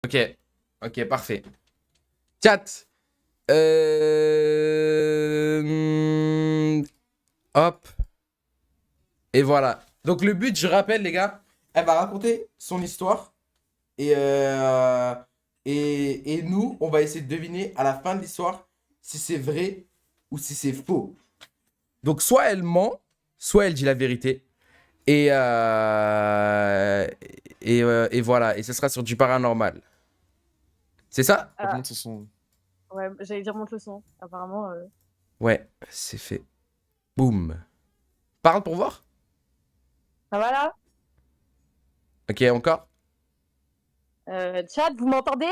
Ok, ok, parfait. Chat. Hop. Et voilà. Donc le but, je rappelle, les gars, elle va raconter son histoire. Et, euh, et nous, on va essayer de deviner à la fin de l'histoire si c'est vrai ou si c'est faux. Donc soit elle ment, soit elle dit la vérité. Et, et voilà. Et ce sera sur du paranormal. C'est ça? Donc, Ah, montre son. ouais, j'allais dire monte le son. Apparemment, Ouais, c'est fait. Boum. Parle pour voir? ça va là? Ok, encore? Chat, vous m'entendez?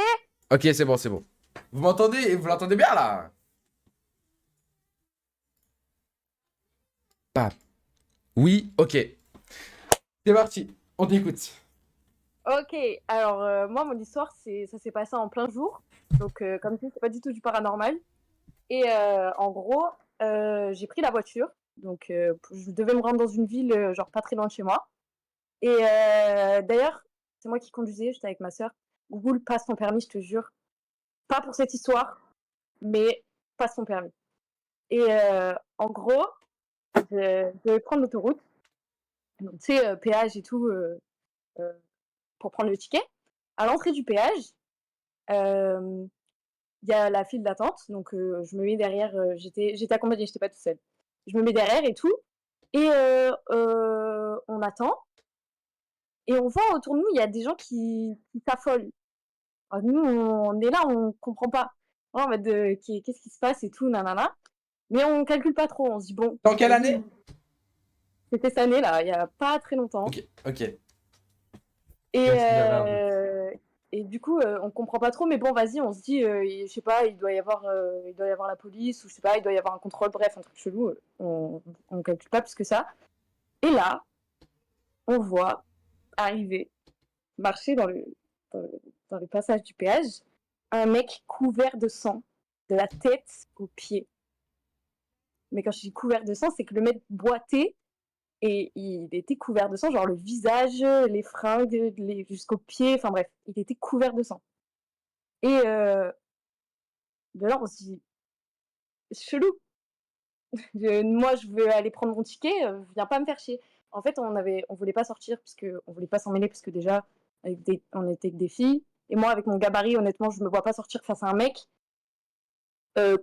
Ok, c'est bon, c'est bon. Vous m'entendez et vous l'entendez bien là? Bam. Oui, ok. C'est parti. On t'écoute. Ok, alors moi, mon histoire, ça s'est passé en plein jour. Donc, comme tu sais, c'est pas du tout du paranormal. Et en gros, j'ai pris la voiture. Donc, je devais me rendre dans une ville, genre pas très loin de chez moi. Et d'ailleurs, c'est moi qui conduisais, j'étais avec ma sœur. Google, passe ton permis, je te jure. Pas pour cette histoire, mais passe ton permis. Et en gros, je devais prendre l'autoroute. Donc, tu sais, péage et tout, euh, pour prendre le ticket. À l'entrée du péage, euh, il y a la file d'attente. Donc, je me mets derrière. J'étais accompagnée, j'étais pas toute seule. Je me mets derrière et tout. Et on attend. Et on voit autour de nous, il y a des gens qui s'affolent. Alors, nous, on est là, on comprend pas. En mode, qu'est-ce qui se passe et tout, nanana. Mais on calcule pas trop. On se dit, bon, Dans quelle vas-y. année? C'était cette année, là, il y a pas très longtemps. Ok, ok. Et, Comme si de rien, un peu. et du coup, on comprend pas trop, mais bon, vas-y, on se dit, je sais pas, il doit y avoir la police, ou je sais pas, il doit y avoir un contrôle, bref, un truc chelou. On calcule pas plus que ça. Et là, on voit arriver, marcher dans le, dans le passage du péage, un mec couvert de sang, de la tête aux pieds. Mais quand je dis couvert de sang, c'est que le mec boitait et il était couvert de sang, genre le visage, les fringues, jusqu'aux pieds, enfin bref, il était couvert de sang. Et de là, on se dit, chelou. Moi, je veux aller prendre mon ticket, viens pas me faire chier. En fait, on voulait pas sortir parce que on voulait pas s'en mêler parce que déjà, on était que des filles. Et moi, avec mon gabarit, honnêtement, je me vois pas sortir face à un mec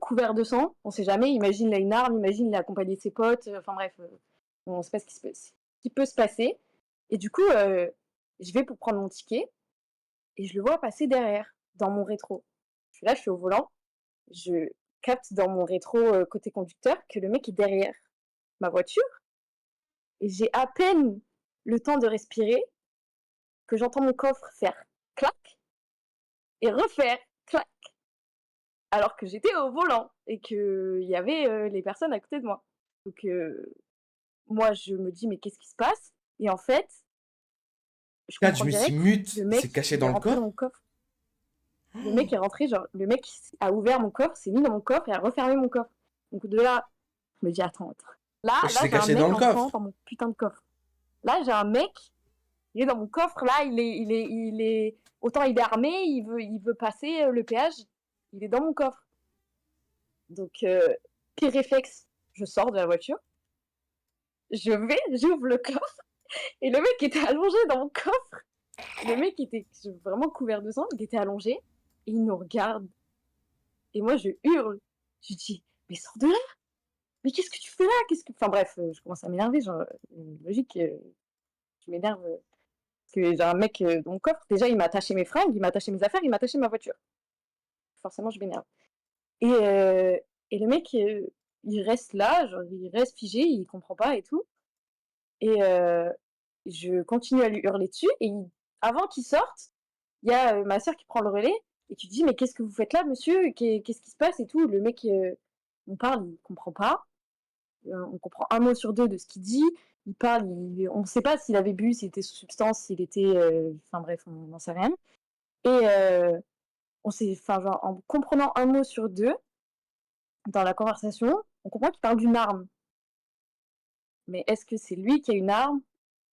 couvert de sang. On sait jamais. Imagine, il a une arme. Imagine, il a accompagné ses potes. Enfin bref, on sait pas ce qui peut se passer. Et du coup, je vais pour prendre mon ticket et je le vois passer derrière, dans mon rétro. Je suis là, je suis au volant. Je capte dans mon rétro côté conducteur que le mec est derrière ma voiture et j'ai à peine le temps de respirer que j'entends mon coffre faire clac et refaire clac alors que j'étais au volant et qu'il y avait les personnes à côté de moi. Donc moi je me dis mais qu'est-ce qui se passe? Et en fait, je Kat, comprends je me suis direct, mute. le Il s'est mec caché il est dans le rentré dans coffre. mon coffre. Le mec est rentré, genre le mec a ouvert mon coffre, s'est mis dans mon coffre et a refermé mon coffre. Donc de là, je me dis attends. Wesh, il Là s'est j'ai un caché dans mec le entrant coffre. dans mon putain de coffre. Là j'ai un mec, il est dans mon coffre, là autant il est armé, il veut passer le péage, il est dans mon coffre. Donc pire réflexe, je sors de la voiture, j'ouvre le coffre et le mec était allongé dans mon coffre. Le mec était vraiment couvert de sang, il était allongé et il nous regarde. Et moi je hurle, je dis mais sors de là, mais qu'est-ce que tu fais là, enfin bref, je commence à m'énerver, genre logique, je m'énerve parce que j'ai un mec dans mon coffre. Déjà il m'a attaché mes fringues, il m'a attaché mes affaires, il m'a attaché ma voiture. Forcément je m'énerve. Et, euh, et le mec, il reste là, genre, il reste figé, il comprend pas et tout. Et je continue à lui hurler dessus. Et avant qu'il sorte, il y a ma soeur qui prend le relais et qui dit mais qu'est-ce que vous faites là, monsieur? Qu'est-ce qui se passe et tout. Le mec, on parle, il comprend pas. On comprend un mot sur deux de ce qu'il dit. Il parle, on ne sait pas s'il avait bu, s'il était sous substance, s'il était, enfin bref, on n'en sait rien. Et on s'est, enfin genre, en comprenant un mot sur deux dans la conversation, on comprend qu'il parle d'une arme. Mais est-ce que c'est lui qui a une arme?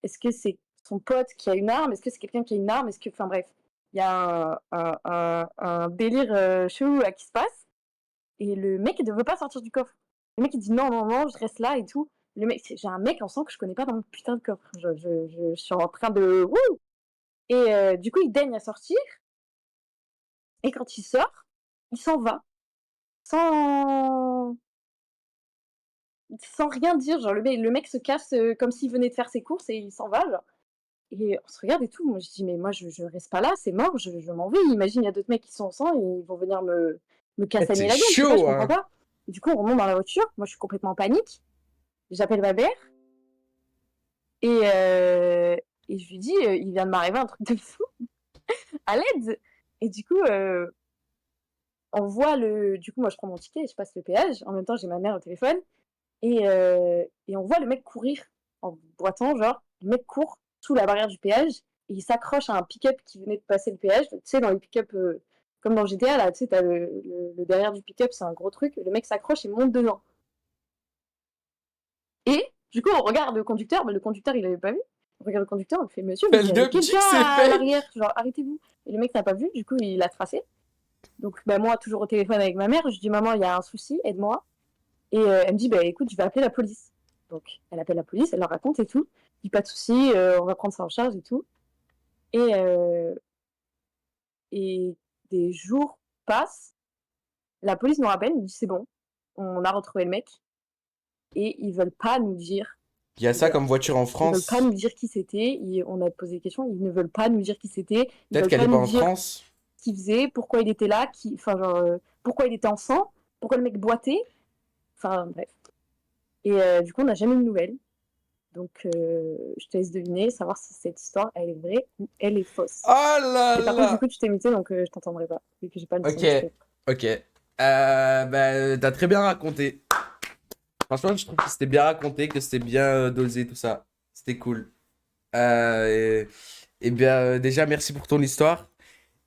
Est-ce que c'est son pote qui a une arme? Est-ce que c'est quelqu'un qui a une arme? Est-ce que, enfin bref. il y a un délire chelou là qui se passe. Et le mec, il ne veut pas sortir du coffre. Le mec, il dit non, non, non, je reste là et tout. Le mec, j'ai un mec en sang que je connais pas dans le putain de coffre. Je suis en train de. Wouh. Et du coup, il daigne à sortir. Et quand il sort, il s'en va. Sans, sans rien dire. Genre, le mec se casse comme s'il venait de faire ses courses et il s'en va. Genre. Et on se regarde et tout. Moi, je dis, mais moi, je reste pas là, c'est mort, je m'en vais. Imagine, il y a d'autres mecs qui sont en sang et ils vont venir me Eh, cassaner c'est la gueule. Je sais pas, je chaud, comprends hein. pas. Et du coup, on remonte dans la voiture. Moi, je suis complètement en panique. J'appelle ma mère et, euh, et je lui dis, il vient de m'arriver un truc de fou, à l'aide. Et du coup, on voit le. Du coup, moi, je prends mon ticket et je passe le péage. En même temps, j'ai ma mère au téléphone. Et on voit le mec courir en boitant, genre, le mec court sous la barrière du péage et il s'accroche à un pick-up qui venait de passer le péage. Tu sais, dans les pick-up, comme dans GTA, là, tu sais, t'as le derrière du pick-up, c'est un gros truc. Le mec s'accroche et monte dedans. Et du coup, on regarde le conducteur, mais le conducteur, il avait pas vu. On regarde le conducteur, on fait monsieur, mais il y avait Elle me dit quelqu'un que c'est à fake. l'arrière, genre arrêtez-vous. Et le mec n'a pas vu, du coup, il a tracé. Donc, bah, moi, toujours au téléphone avec ma mère, je dis maman, il y a un souci, aide-moi. Et elle me dit, bah écoute, je vais appeler la police. Donc, elle appelle la police, elle leur raconte et tout. Je dis, pas de souci, on va prendre ça en charge et tout. Et, euh, et des jours passent, la police nous rappelle, nous dit, c'est bon, on a retrouvé le mec. Et ils veulent pas nous dire Il y a qui ça a comme fait ça. voiture en Ils veulent pas France. nous dire qui c'était. On a posé des questions, ils ne veulent pas nous dire qui c'était. Ils Peut-être veulent qu'elle pas est pas nous en dire France. ce qu'il faisait, pourquoi il était là, enfin, genre, pourquoi il était en sang, pourquoi le mec boitait. Enfin, bref. Et du coup, on n'a jamais eu de nouvelles. Donc, je te laisse deviner, savoir si cette histoire, elle est vraie ou elle est fausse. Oh là Et par contre, du là. coup, tu t'es muté, donc je t'entendrai pas, vu que j'ai pas le Ok, son extrait. ok. Bah, t'as très bien raconté. Franchement, je trouve que c'était bien raconté, que c'était bien dosé, tout ça. C'était cool. Et bien, déjà, merci pour ton histoire.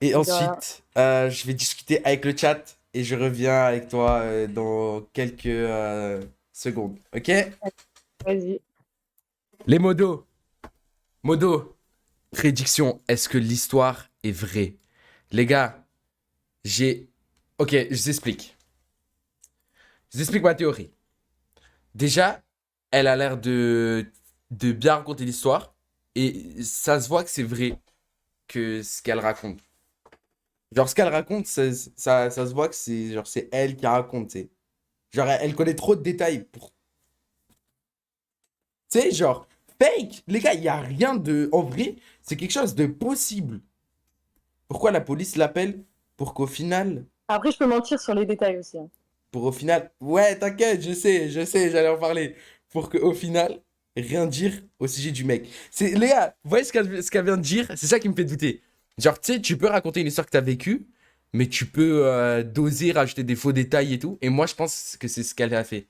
Et De rien. ensuite, je vais discuter avec le chat et je reviens avec toi dans quelques secondes. Ok? Vas-y. Les modos. Modo. Prédiction. Est-ce que l'histoire est vraie? Les gars, j'ai... Ok, je vous explique. Je vous explique ma théorie. Déjà, elle a l'air de bien raconter l'histoire. Et ça se voit que c'est vrai que ce qu'elle raconte. Genre, ce qu'elle raconte, ça se voit que c'est genre, c'est elle qui raconte, tu sais. Genre, elle connaît trop de détails pour... Tu sais, genre, fake! Les gars, il n'y a rien de... En vrai, c'est quelque chose de possible. Pourquoi la police l'appelle? Pour qu'au final... Après, je peux mentir sur les détails aussi, hein. Pour au final... Ouais, t'inquiète, je sais, j'allais en parler. Pour qu'au final, rien dire au sujet du mec. C'est... Les gars, vous voyez ce qu'elle vient de dire? C'est ça qui me fait douter. Genre, tu sais, tu peux raconter une histoire que t'as vécue, mais tu peux doser, rajouter des faux détails et tout. Et moi, je pense que c'est ce qu'elle a fait.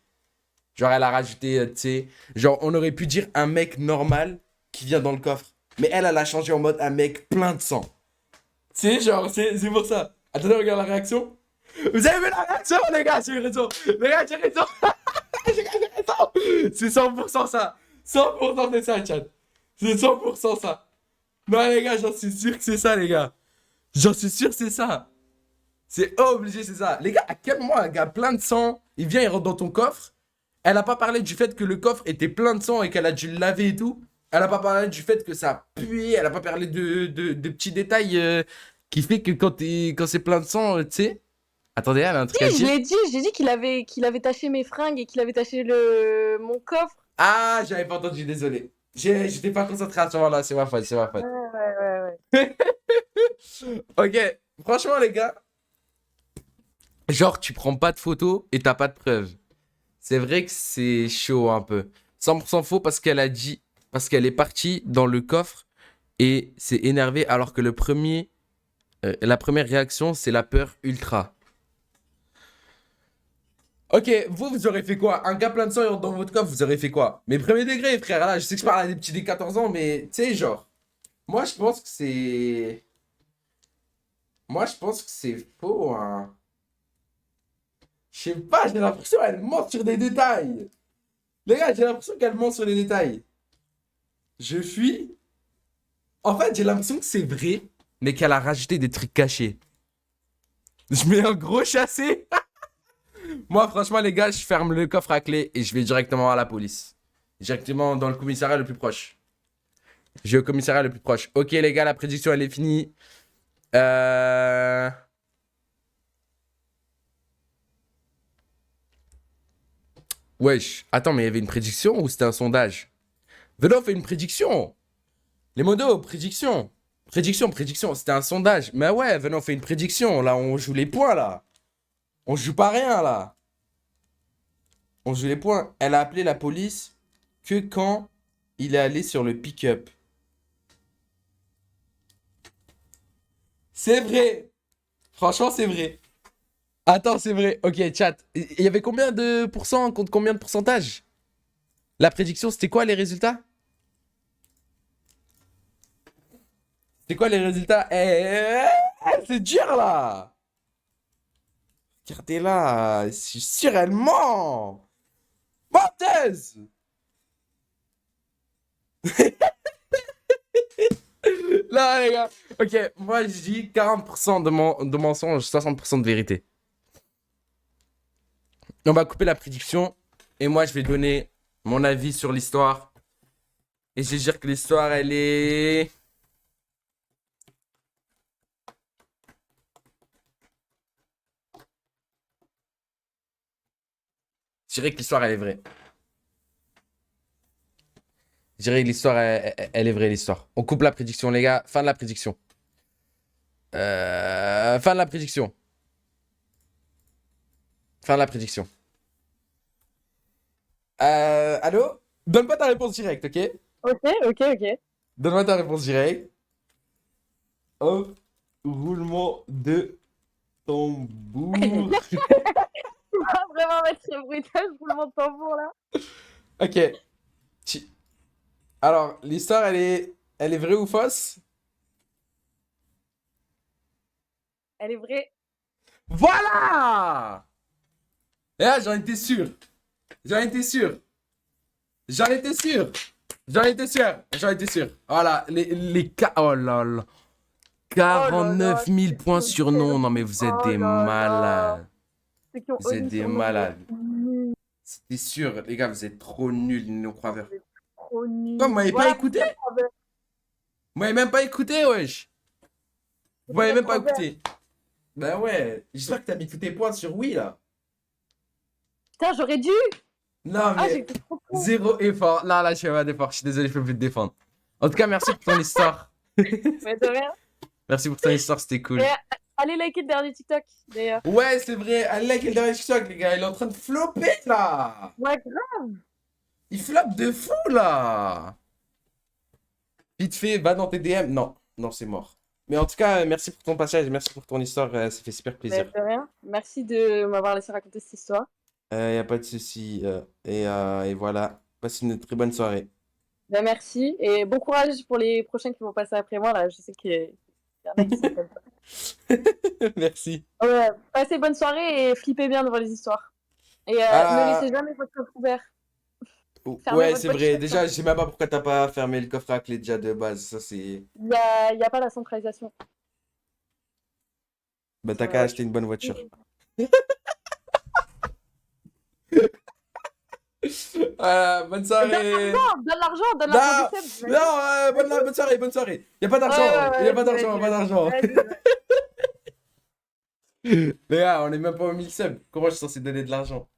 Genre, elle a rajouté, tu sais, genre, on aurait pu dire un mec normal qui vient dans le coffre. Mais elle a changé en mode un mec plein de sang. Tu sais, genre, c'est pour ça. Attendez, regarde la réaction. Vous avez vu la réaction, les gars, j'ai raison. Les gars, j'ai raison. J'ai raison. C'est 100% ça. 100% de ça, chat. C'est 100% ça. Non, les gars, j'en suis sûr que c'est ça, les gars. J'en suis sûr que c'est ça. C'est obligé, c'est ça. Les gars, à quel moment un gars plein de sang, il vient, il rentre dans ton coffre. Elle a pas parlé du fait que le coffre était plein de sang et qu'elle a dû le laver et tout. Elle a pas parlé du fait que ça puait. Elle a pas parlé de petits détails qui fait que quand c'est plein de sang, tu sais. Attendez, elle a un truc à Si, dire. j'ai dit qu'il avait taché mes fringues et qu'il avait taché mon coffre. Ah, j'avais pas entendu, désolé. J'étais pas concentré à ce moment-là, c'est ma faute, c'est ma faute. Ouais. Ok, franchement, les gars, genre, tu prends pas de photos et t'as pas de preuves. C'est vrai que c'est chaud un peu. 100% faux parce qu'elle a dit, parce qu'elle est partie dans le coffre et s'est énervée alors que la première réaction, c'est la peur ultra. Ok, vous aurez fait quoi? Un gars plein de sang dans votre coffre, vous aurez fait quoi? Mais premier degré, frère, là, je sais que je parle à des petits de 14 ans, mais tu sais, genre, moi je pense que c'est. Moi je pense que c'est faux, hein. Je sais pas, j'ai l'impression qu'elle ment sur des détails. Les gars, j'ai l'impression qu'elle ment sur les détails. Je fuis. En fait, j'ai l'impression que c'est vrai, mais qu'elle a rajouté des trucs cachés. Je mets un gros chassé. Moi, franchement, les gars, je ferme le coffre à clé et je vais directement à la police. Directement dans le commissariat le plus proche. Je vais au commissariat le plus proche. Ok, les gars, la prédiction, elle est finie. Euh... Wesh. Attends, mais il y avait une prédiction ou c'était un sondage? Venez, on fait une prédiction. Les modos, prédiction. Prédiction. C'était un sondage. Mais ouais, venez, on fait une prédiction. Là, on joue les points, là. On joue pas rien, là. On joue les points. Elle a appelé la police que quand il est allé sur le pick-up. C'est vrai. Franchement, c'est vrai. Attends, c'est vrai. Ok, chat. Il y avait combien de pourcents contre combien de pourcentage? La prédiction, c'était quoi les résultats? C'est quoi les résultats? C'est dur là. Regardez là. Je suis sûr, elle ment. Menteuse. Là, les gars. Ok, moi je dis 40% de mensonges, 60% de vérité. On va couper la prédiction. Et moi, je vais donner mon avis sur l'histoire. Et je vais dire que l'histoire, elle est... Je dirais que l'histoire, elle est vraie. Je dirais que l'histoire, elle est vraie, l'histoire. On coupe la prédiction, les gars. Fin de la prédiction. Fin de la prédiction. Fin de la prédiction. Allô? Donne pas ta réponse directe, ok? Ok. Donne-moi ta réponse directe. Hop. Roulement de tambour. On va vraiment mettre ce bruitage roulement de tambour là. Ok. Ti- Alors, l'histoire, elle est vraie ou fausse? Elle est vraie. Voilà! Et là, j'en étais sûr. J'en étais sûr. J'en étais sûr. J'en étais sûr. J'en étais sûr. Voilà, oh là là. Oh là là, 49 000 ceux qui points ont sur non. Non, mais vous êtes oh des là là. malades. Ceux qui ont Vous êtes osé des surnommer malades. nul, C'était sûr, les gars, vous êtes trop nuls, nos croiveurs. vous êtes trop Quoi, vous nuls. m'avez pas Voilà, écouté? peut-être Robert. Vous m'avez même pas écouté, wesh. Vous m'avez même Peut-être pas Robert. écouté. Ben ouais, j'espère que t'as mis tous tes points sur oui, là. Putain, j'aurais dû. Non, Ah, mais j'étais trop con. zéro effort. Là, je fais pas d'effort. Je suis désolé, je peux plus te défendre. En tout cas, merci pour ton histoire. Mais de rien. Merci pour ton histoire, c'était cool. Et allez liker le dernier TikTok d'ailleurs. Ouais, c'est vrai. Allez, like le dernier TikTok, les gars. Il est en train de flopper, là. Ouais, grave. Il floppe de fou, là. Vite fait, va dans tes DM. Non, non, c'est mort. Mais en tout cas, merci pour ton passage. Merci pour ton histoire. Ça fait super Mais plaisir. de rien. Merci de m'avoir laissé raconter cette histoire. Y a pas de souci. Et voilà. Passe une très bonne soirée. Ben, merci et bon courage pour les prochains qui vont passer après moi là. Je sais qu'il y en a qui sont comme ça. Merci. Ouais, passez bonne soirée et flippez bien devant les histoires. Et ne Ah, laissez jamais votre coffre ouvert. Fermez ouais, votre c'est boîte vrai. chaude. Déjà, je sais même pas pourquoi t'as pas fermé le coffre à clé déjà de base. Ça, c'est. Y a pas la centralisation. Bah, t'as qu'à acheter une bonne voiture. Bonne soirée. Donne Non, l'argent des subs. non, bonne soirée, bonne soirée. Y a pas d'argent, Ouais, y a pas vas-y, d'argent, vas-y, pas d'argent. vas-y. Les gars, on est même pas au 1000 subs. Comment je suis censé donner de l'argent?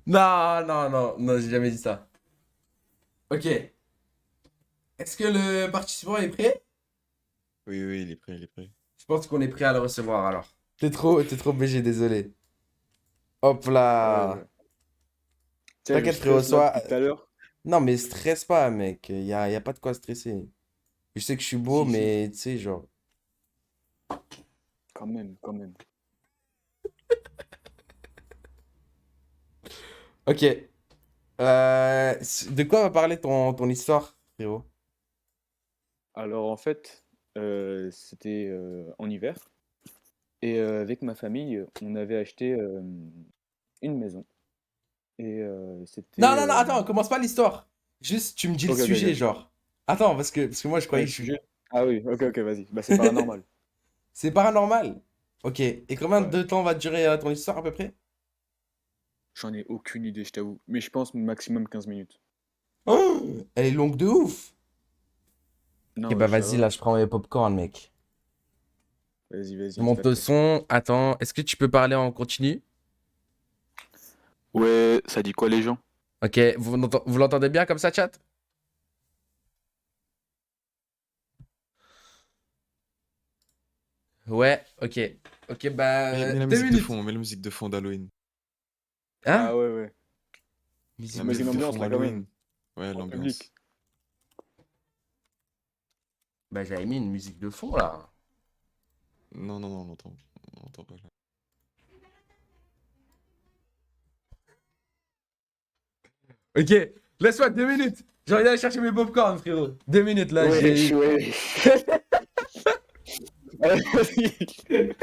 Non, non, non, non, j'ai jamais dit ça. Ok. Est-ce que le participant est prêt? Oui, oui, il est prêt, il est prêt. Je pense qu'on est prêt à le recevoir alors. T'es trop BG, désolé. Hop là. Tiens, T'inquiète, je frérot, stresse là sois. depuis tout à l'heure. Non, mais stresse pas, mec. Y a pas de quoi stresser. Je sais que je suis beau, Si, si, mais tu sais, genre. quand même, quand même. Ok. De quoi va parler ton histoire, frérot? Alors en fait, c'était en hiver. Et avec ma famille, on avait acheté une maison. Et Non, c'était... non, non, attends, commence pas l'histoire. Juste, tu me dis le Ok, ok, sujet, ok. genre. Attends, parce que moi, je croyais Ouais, que je... sujet. Ah oui, ok, vas-y. Bah, c'est paranormal. C'est paranormal. Ok. Et combien Ouais. de temps va durer ton histoire à peu près? J'en ai aucune idée, je t'avoue. Mais je pense maximum 15 minutes. Oh, elle est longue de ouf. Ok, Non, bah ça vas-y, là, va. je prends mes popcorn, mec. Je Vas-y, monte le éclate-toi. son. Attends, est-ce que tu peux parler en continu? Ouais, ça dit quoi les gens? Ok, vous l'entendez bien comme ça, chat? Ouais, ok. Ok, bah, Mets la deux musique de minutes. fond, mets la musique de fond d'Halloween. Hein? Ah ouais. Musique La de Mais une musique de fond. ambiance fond là quand même. Halloween. Ouais, En l'ambiance. public. Bah, j'avais mis une musique de fond, là. Non, on l'entend pas là. Ok, laisse-moi 2 minutes. J'ai envie d'aller chercher mes popcorn, frérot. 2 minutes, là, Wesh, j'ai... wesh. Allez, vas-y.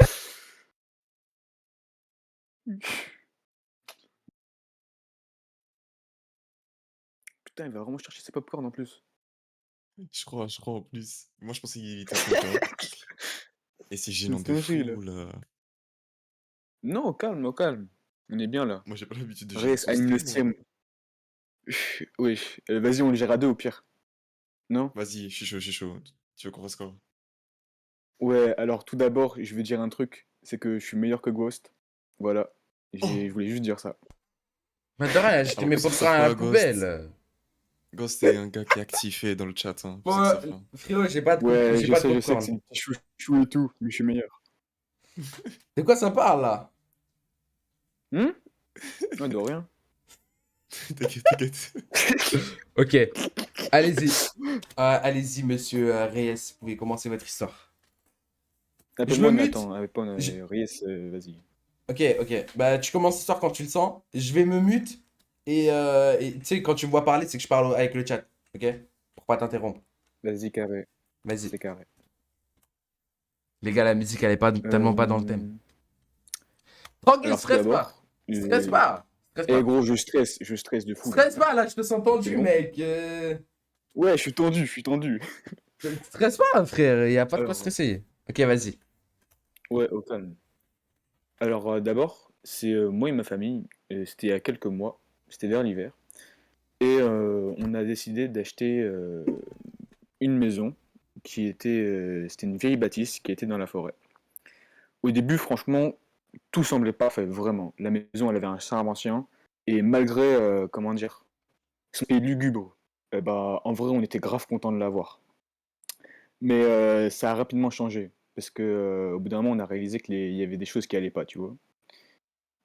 Putain, il va vraiment chercher ses popcorn en plus. Je crois en plus. Moi, je pensais qu'il était trop tard. Et c'est C'est gênant une de dinguerie là. fou, là. Non, au calme, au calme. On est bien là. Moi, j'ai pas l'habitude de gérer Reste, ton anime le stream, moi. stream. Wesh. Vas-y, on le gère à deux au pire. Non? Vas-y, je suis chaud. Tu veux qu'on fasse quoi? Ouais, alors tout d'abord, je vais dire un truc. C'est que je suis meilleur que Ghost. Voilà. Je Oh! voulais juste dire ça. Mais de rien, j'ai jeté Alors, mes que ça popcorn sert à la pas à Ghost. poubelle. Ghost est un gars qui est activé dans le chat, hein. C'est Bon, ça que ça fait. frérot, j'ai pas de, Ouais, j'ai pas de je sais que popcorn. c'est un petit chouchou et tout, mais je suis meilleur. De quoi ça parle, là? Ah, de rien. T'inquiète. Ok, allez-y. Allez-y, monsieur Reyes, vous pouvez commencer votre histoire. Je me Appelle-moi mute. Nathan, avec pas Je- Ries, vas-y. Ok. Bah, tu commences l'histoire quand tu le sens. Je vais me mute. Et tu sais, quand tu me vois parler, c'est que je parle avec le chat. Ok? Pour pas t'interrompre. Vas-y, carré. Vas-y. C'est carré. Les gars, la musique, elle est pas tellement pas dans le thème. Euh, Tranquille, Alors tout stresse pas. d'abord, Stresse pas. Stresse eh pas. gros, je stresse de fou là. Stresse pas, là, je te sens C'est tendu, bon? mec. Ouais, je suis tendu. Stresse pas, frère. Y a pas de quoi Alors, stresser. Ok, vas-y. ouais, au calme. Alors d'abord, c'est moi et ma famille, c'était il y a quelques mois, c'était vers l'hiver, et on a décidé d'acheter une maison c'était une vieille bâtisse qui était dans la forêt. Au début, franchement, tout semblait parfait, vraiment. La maison, elle avait un charme ancien, et malgré, comment dire, son aspect lugubre, bah, en vrai, on était grave content de l'avoir. Mais ça a rapidement changé, parce que au bout d'un moment, on a réalisé qu'il y avait des choses qui allaient pas, tu vois.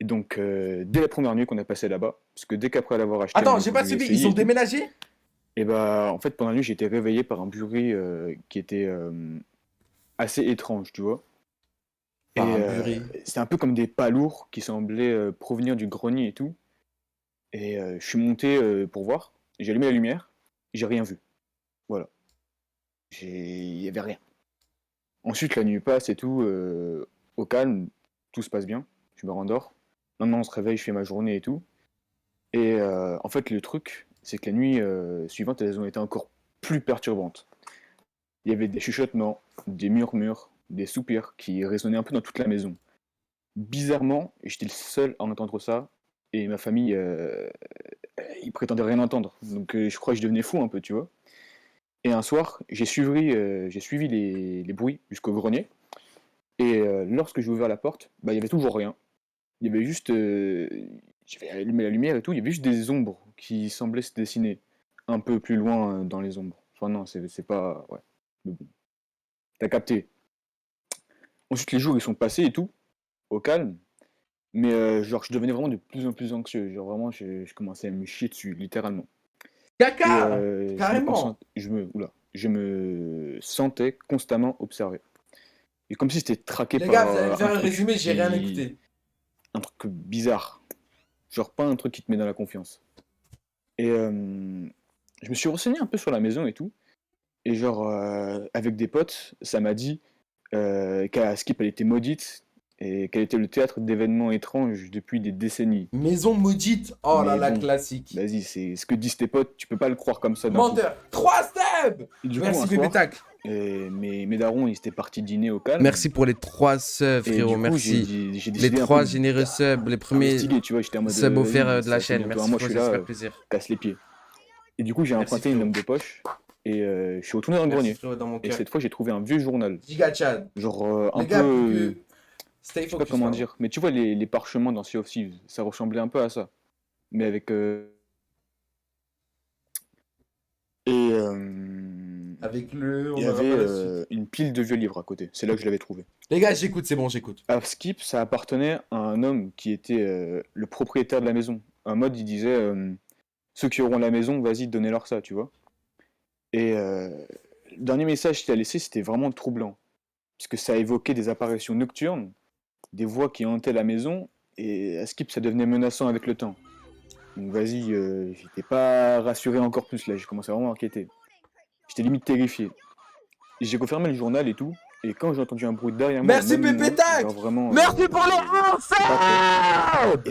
Et donc, dès la première nuit qu'on a passé là-bas, parce que dès qu'après l'avoir acheté, on Attends, a j'ai pas voulu suivi. Ils essayer ont et tout. déménagé? Et bah, en fait, pendant la nuit, j'ai été réveillé par un bruit qui était assez étrange, tu vois. Par Et un buri. c'était un peu comme des pas lourds qui semblaient provenir du grenier et tout. Et je suis monté pour voir. J'ai allumé la lumière. J'ai rien vu. Voilà. Il y avait rien. Ensuite, la nuit passe et tout. Au calme, tout se passe bien. Je me rendors. Le lendemain, on se réveille, je fais ma journée et tout. Et en fait, le truc, c'est que la nuit suivante, elles ont été encore plus perturbantes. Il y avait des chuchotements, des murmures, des soupirs qui résonnaient un peu dans toute la maison. Bizarrement, j'étais le seul à entendre ça, et ma famille, ils prétendaient rien entendre. Donc je crois que je devenais fou un peu, tu vois. Et un soir, j'ai suivi les bruits jusqu'au grenier, et lorsque j'ai ouvert la porte, bah, il y avait toujours rien. Il y avait juste, j'avais allumé la lumière et tout, il y avait juste des ombres qui semblaient se dessiner un peu plus loin dans les ombres. Enfin non, c'est pas, ouais. Mais bon, t'as capté. Ensuite, les jours ils sont passés et tout, au calme. Mais genre, je devenais vraiment de plus en plus anxieux. Genre, vraiment, je commençais à me chier dessus, littéralement. Et Caca! Carrément. je me sentais constamment observé. Et comme si c'était traqué Les par gars, vous allez me faire un un truc résumé, j'ai rien écouté. un truc bizarre. Genre, pas un truc qui te met dans la confiance. Et je me suis renseigné un peu sur la maison et tout. Et genre, avec des potes, ça m'a dit qu'à Skip, elle était maudite et qu'elle était le théâtre d'événements étranges depuis des décennies. Maison maudite. Oh là Mais là, bon, classique. Vas-y, c'est ce que disent tes potes, tu peux pas le croire comme ça d'un coup. Menteur. 3 subs. Et du coup, Merci un bébé soir, tac. mes darons, ils étaient partis dîner au calme. Merci pour les 3 subs, Et frérot. du coup, Merci. j'ai Les décidé un 3 peu généreux subs, les premiers d'investiguer, tu vois, j'étais en mode, subs offerts vas-y, de la ça fait chaîne. bientôt Merci, un mois, frérot, je ça suis fait là, super plaisir. casse les pieds. Et du coup, j'ai Merci, emprunté une frérot. lampe de poche, et je suis retourné dans le Merci, grenier. frérot, dans mon Et cœur. cette fois, j'ai trouvé un vieux journal. Giga Chad. Genre, un Les gars, pour peu... que. Stay Je sais pas focus, comment pardon. dire, mais tu vois, les parchemins dans Sea of Thieves, ça ressemblait un peu à ça. Mais avec... Et Avec le. On il y aura avait pas la suite. une pile de vieux livres à côté. C'est là que je l'avais trouvé. Les gars, j'écoute, c'est bon, j'écoute. Alors, Skip, ça appartenait à un homme qui était le propriétaire de la maison. En mode, il disait ceux qui auront la maison, vas-y, donnez-leur ça, tu vois. Et le dernier message qu'il a laissé, c'était vraiment troublant. Puisque ça évoquait des apparitions nocturnes, des voix qui hantaient la maison, et à Skip, ça devenait menaçant avec le temps. Donc, vas-y, j'étais pas rassuré encore plus là, j'ai commencé vraiment à inquiéter. J'étais limite terrifié. J'ai refermé le journal et tout, et quand j'ai entendu un bruit derrière moi, Merci, au même Pépé moment, Tac. genre vraiment, Merci pour les subs.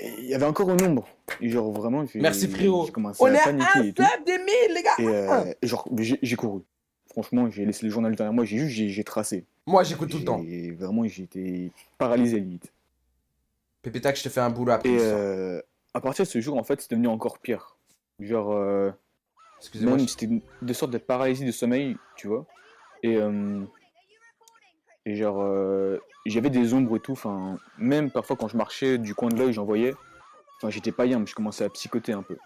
et il y avait encore une ombre. Et genre vraiment, Merci, frérot. j'ai commencé On à est à paniquer un et tout. sub des 1000, les gars. Et genre, j'ai couru. Franchement, j'ai laissé le journal derrière moi, j'ai tracé. Moi, j'écoute tout le temps. Vraiment, j'étais paralysé limite. Pépé Tac, je te fais un boulot après. Et ce soir. à partir de ce jour, en fait, c'est devenu encore pire. Genre, Excusez-moi. même c'était des sortes de paralysie de sommeil, tu vois. Et genre, j'avais des ombres et tout. Enfin, même parfois quand je marchais du coin de l'œil, j'en voyais. Enfin, j'étais pas bien, mais je commençais à psychoter un peu.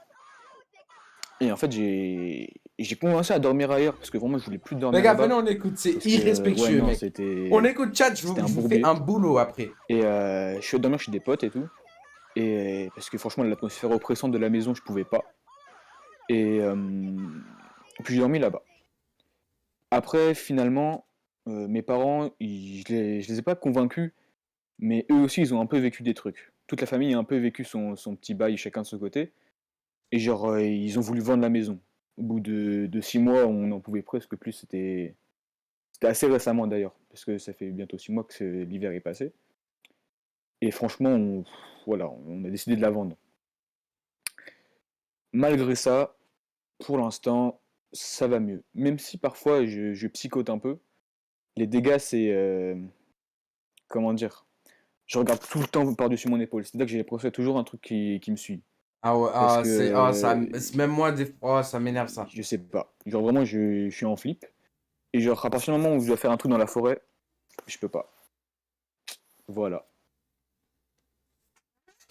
Et en fait, j'ai commencé à dormir ailleurs parce que vraiment, je voulais plus dormir Les gars, là-bas. venez, on écoute. C'est Parce que, irrespectueux, ouais, non, mec. c'était... On écoute chat, je c'était un vous fais bourbier. un boulot après. Et je suis allé dormir chez des potes et tout. Et parce que franchement, l'atmosphère oppressante de la maison, je pouvais pas. Et puis j'ai dormi là-bas. Après, finalement, mes parents, je les ai pas convaincus, mais eux aussi, ils ont un peu vécu des trucs. Toute la famille a un peu vécu son petit bail, chacun de son côté. Et genre, ils ont voulu vendre la maison. Au bout de 6 mois, on n'en pouvait presque plus. C'était assez récemment d'ailleurs, parce que ça fait bientôt 6 mois que l'hiver est passé. Et franchement, voilà, on a décidé de la vendre. Malgré ça, pour l'instant, ça va mieux. Même si parfois je psychote un peu, les dégâts, c'est... comment dire? Je regarde tout le temps par-dessus mon épaule. C'est-à-dire que j'ai l'impression qu'il y a toujours un truc qui me suit. Ah ouais, Parce c'est. Ah, ça. que Même moi, des fois, ça m'énerve ça. je sais pas. Genre vraiment, je suis en flip. Et genre, à partir du moment où je dois faire un truc dans la forêt, je peux pas. Voilà.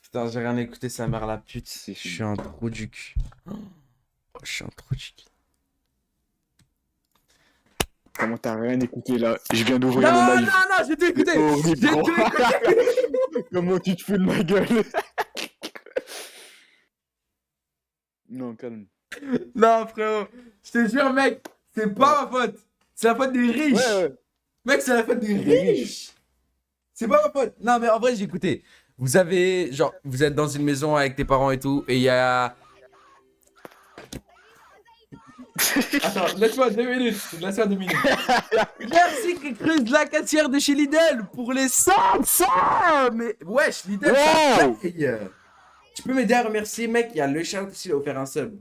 Putain, j'ai rien écouté, sa mère la pute. C'est Je fini. suis un trou du cul. Oh, je suis un trou du cul. Comment t'as rien écouté là? Je viens d'ouvrir Non, le non, live. non, j'ai tout écouté. C'est horrible, J'ai gros. tout écouté. Comment tu te fous de ma gueule? Non, calme. Non, frérot, je te jure, mec, c'est pas ma faute. C'est la faute des riches. Ouais. Mec, c'est la faute des Des riches. C'est pas ma faute. Non, mais en vrai, j'ai écouté. Vous avez, genre, vous êtes dans une maison avec tes parents et tout, et il y a. Attends, laisse-moi 2 minutes. Laisse-moi 2 minutes. Merci que creuse la caissière de chez Lidl pour les 500. Mais wesh, Lidl, ça Wow. paye. Tu peux m'aider à remercier, mec. Il y a le shout aussi, il a offert un sub.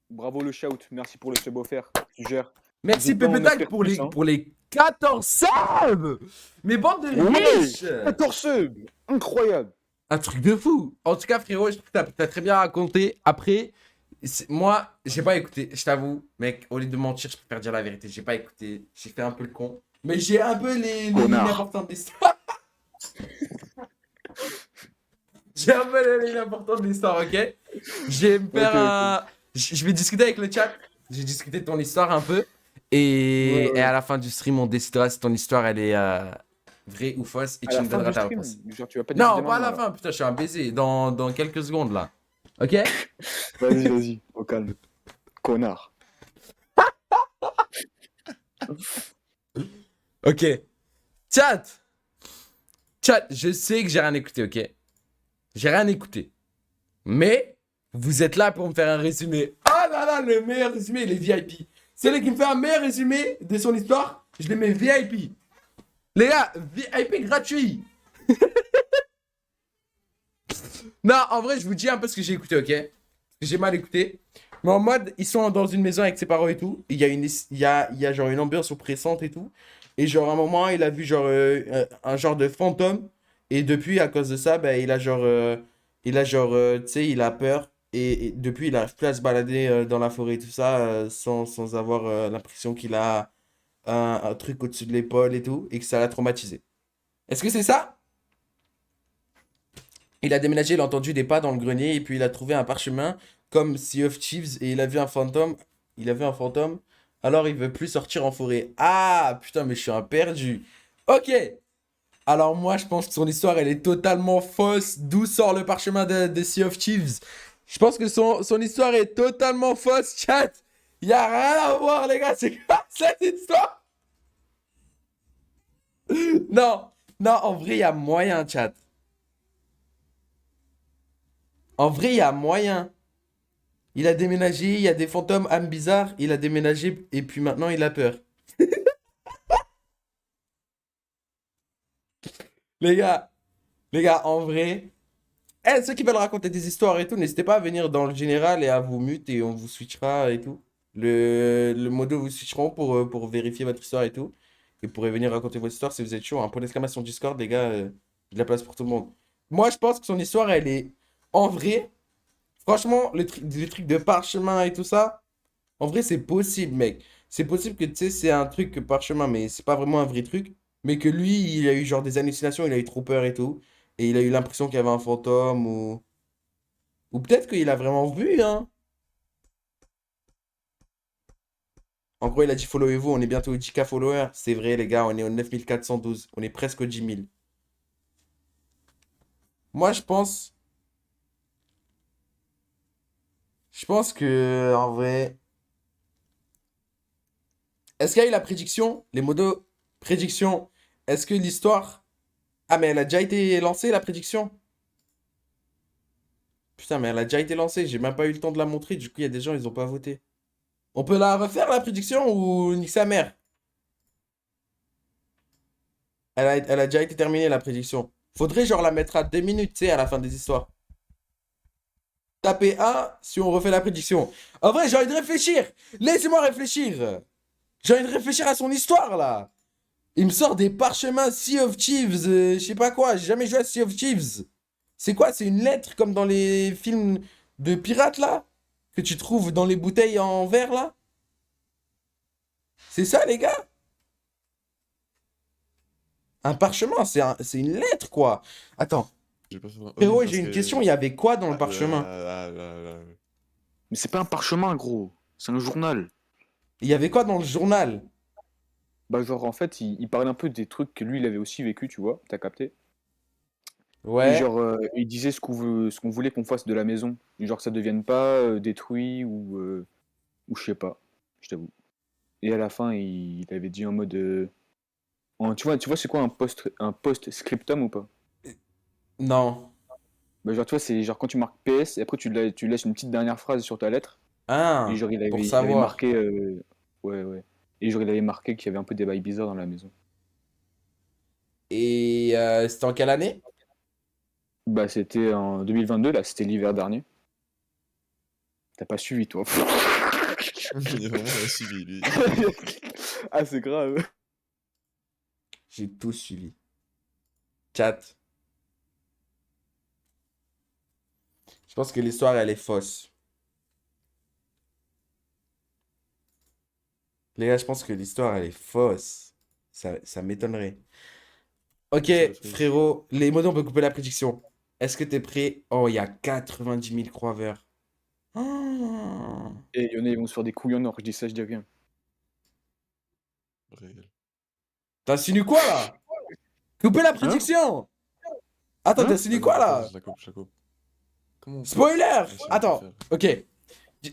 Bravo le shout, merci pour le sub offert. Tu gères. Merci N'hésite pas à en Pépé Tac offrir pour plus, les, hein. pour les 14 subs. Mais bande de Ouais. riches. 14 subs, incroyable. Un truc de fou. En tout cas, frérot, je trouve que t'as très bien raconté. Après, moi, j'ai pas écouté. Je t'avoue, mec, au lieu de mentir, je préfère dire la vérité. J'ai pas écouté. J'ai fait un peu le con. Mais j'ai un peu les lignes Connard. importantes de l'histoire. J'ai un peu les lignes importantes de l'histoire, ok? Je vais me faire Ok, un. Je vais discuter avec le chat. J'ai discuté de ton histoire un peu. Et, Ouais. et à la fin du stream, on décidera si ton histoire elle est vraie ou fausse. Et À tu la me fin donneras du ta stream, réponse. genre tu vas pas dire Non, pas à la fin, putain, je suis un baiser. Dans quelques secondes là. Ok? Vas-y, au calme. Connard. Ok. Chat! Chat, je sais que j'ai rien écouté, ok? J'ai rien écouté. Mais, vous êtes là pour me faire un résumé. Ah là là, le meilleur résumé, il est VIP. Celui qui me fait un meilleur résumé de son histoire, je le mets VIP. Les gars, VIP gratuit. Non, en vrai, je vous dis un peu ce que j'ai écouté, ok? Parce que j'ai mal écouté. Mais en mode, ils sont dans une maison avec ses parents et tout. Il y a il y a genre une ambiance oppressante et tout. Et genre, à un moment, il a vu genre un genre de fantôme. Et depuis, à cause de ça, ben, tu sais, il a peur. Et depuis, il n'arrive plus à se balader dans la forêt et tout ça sans avoir l'impression qu'il a un truc au-dessus de l'épaule et tout. Et que ça l'a traumatisé. Est-ce que c'est ça? Il a déménagé, il a entendu des pas dans le grenier et puis il a trouvé un parchemin comme Sea of Thieves et il a vu un fantôme. Il a vu un fantôme. Alors il veut plus sortir en forêt. Ah putain, mais je suis un perdu. Ok. Alors moi je pense que son histoire elle est totalement fausse. D'où sort le parchemin de Sea of Thieves? Je pense que son histoire est totalement fausse, chat. Y a rien à voir les gars, c'est quoi cette histoire? Non, non, en vrai il y a moyen, chat. En vrai il y a moyen. Il a déménagé, il y a des fantômes, âmes bizarres, il a déménagé et puis maintenant il a peur. Les gars, les gars, en vrai, ceux qui veulent raconter des histoires et tout, n'hésitez pas à venir dans le général et à vous mute et on vous switchera et tout. Le modo vous switcheront pour vérifier votre histoire et tout. Et vous pourrez venir raconter votre histoire si vous êtes chaud. Un point d'exclamation Discord, les gars, de la place pour tout le monde. Moi, je pense que son histoire, elle est en vrai. Franchement, le truc de parchemin et tout ça, en vrai, c'est possible, mec. C'est possible que, tu sais, c'est un truc que parchemin, mais c'est pas vraiment un vrai truc. Mais que lui, il a eu genre des hallucinations, il a eu trop peur et tout. Et il a eu l'impression qu'il y avait un fantôme ou... Ou peut-être qu'il a vraiment vu, hein. En gros, il a dit followez-vous, on est bientôt au 10K followers. C'est vrai, les gars, on est au 9412. On est presque au 10 000. Moi, je pense... Je pense que, en vrai... Est-ce qu'il y a eu la prédiction? Les modos prédiction. Est-ce que l'histoire... Ah, mais elle a déjà été lancée, la prédiction? Putain, mais elle a déjà été lancée. J'ai même pas eu le temps de la montrer. Du coup, il y a des gens, ils ont pas voté. On peut la refaire, la prédiction, ou nique sa mère? Elle a déjà été terminée, la prédiction. Faudrait genre la mettre à 2 minutes, tu sais, à la fin des histoires. Tapez 1 si on refait la prédiction. En vrai, j'ai envie de réfléchir. Laissez-moi réfléchir. J'ai envie de réfléchir à son histoire, là. Il me sort des parchemins Sea of Thieves, je sais pas quoi. J'ai jamais joué à Sea of Thieves. C'est quoi? C'est une lettre comme dans les films de pirates, là? Que tu trouves dans les bouteilles en verre, là? C'est ça, les gars? Un parchemin, c'est une lettre, quoi. Attends. J'ai pas fait... Oui, Frérot, parce j'ai une que... question. Il y avait quoi dans le parchemin? Mais c'est pas un parchemin, gros. C'est un journal. Il y avait quoi dans le journal? Bah, genre, en fait, il parlait un peu des trucs que lui, il avait aussi vécu, tu vois. T'as capté? Et Ouais. genre, il disait ce qu'on voulait qu'on fasse de la maison. Genre, que ça devienne pas détruit ou je sais pas. Je t'avoue. Et à la fin, il avait dit en mode. Tu vois, c'est quoi un post-scriptum ou pas? Non. Bah, genre, tu vois, c'est genre quand tu marques PS et après tu laisses une petite dernière phrase sur ta lettre. Et Ah, genre, pour il avait savoir. marqué. Ouais, ouais. Et genre, il avait marqué qu'il y avait un peu des bails bizarres dans la maison. Et c'était en quelle année? Bah, c'était en 2022, là, c'était l'hiver dernier. T'as pas suivi, toi. Il est vraiment un suivi, lui. Ah, c'est grave. J'ai tout suivi. Chat. Je pense que l'histoire, elle est fausse. Les gars, je pense que l'histoire, elle est fausse. Ça m'étonnerait. Ok, C'est la fraise. frérot, les modos, on peut couper la prédiction. Est-ce que t'es prêt? Oh, il y a 90 000 croiveurs. Ah. Et il y en a, ils vont se faire des couilles en or. Je dis ça, je dis rien. Réel. T'insinues quoi, là? Coupez la Hein? prédiction! Attends, Hein? t'insinues Vas-y, quoi, attends, là? je la coupe, je la coupe. Comment on coupe? Spoiler! Ah, je sais même pas Attends, faire. ok.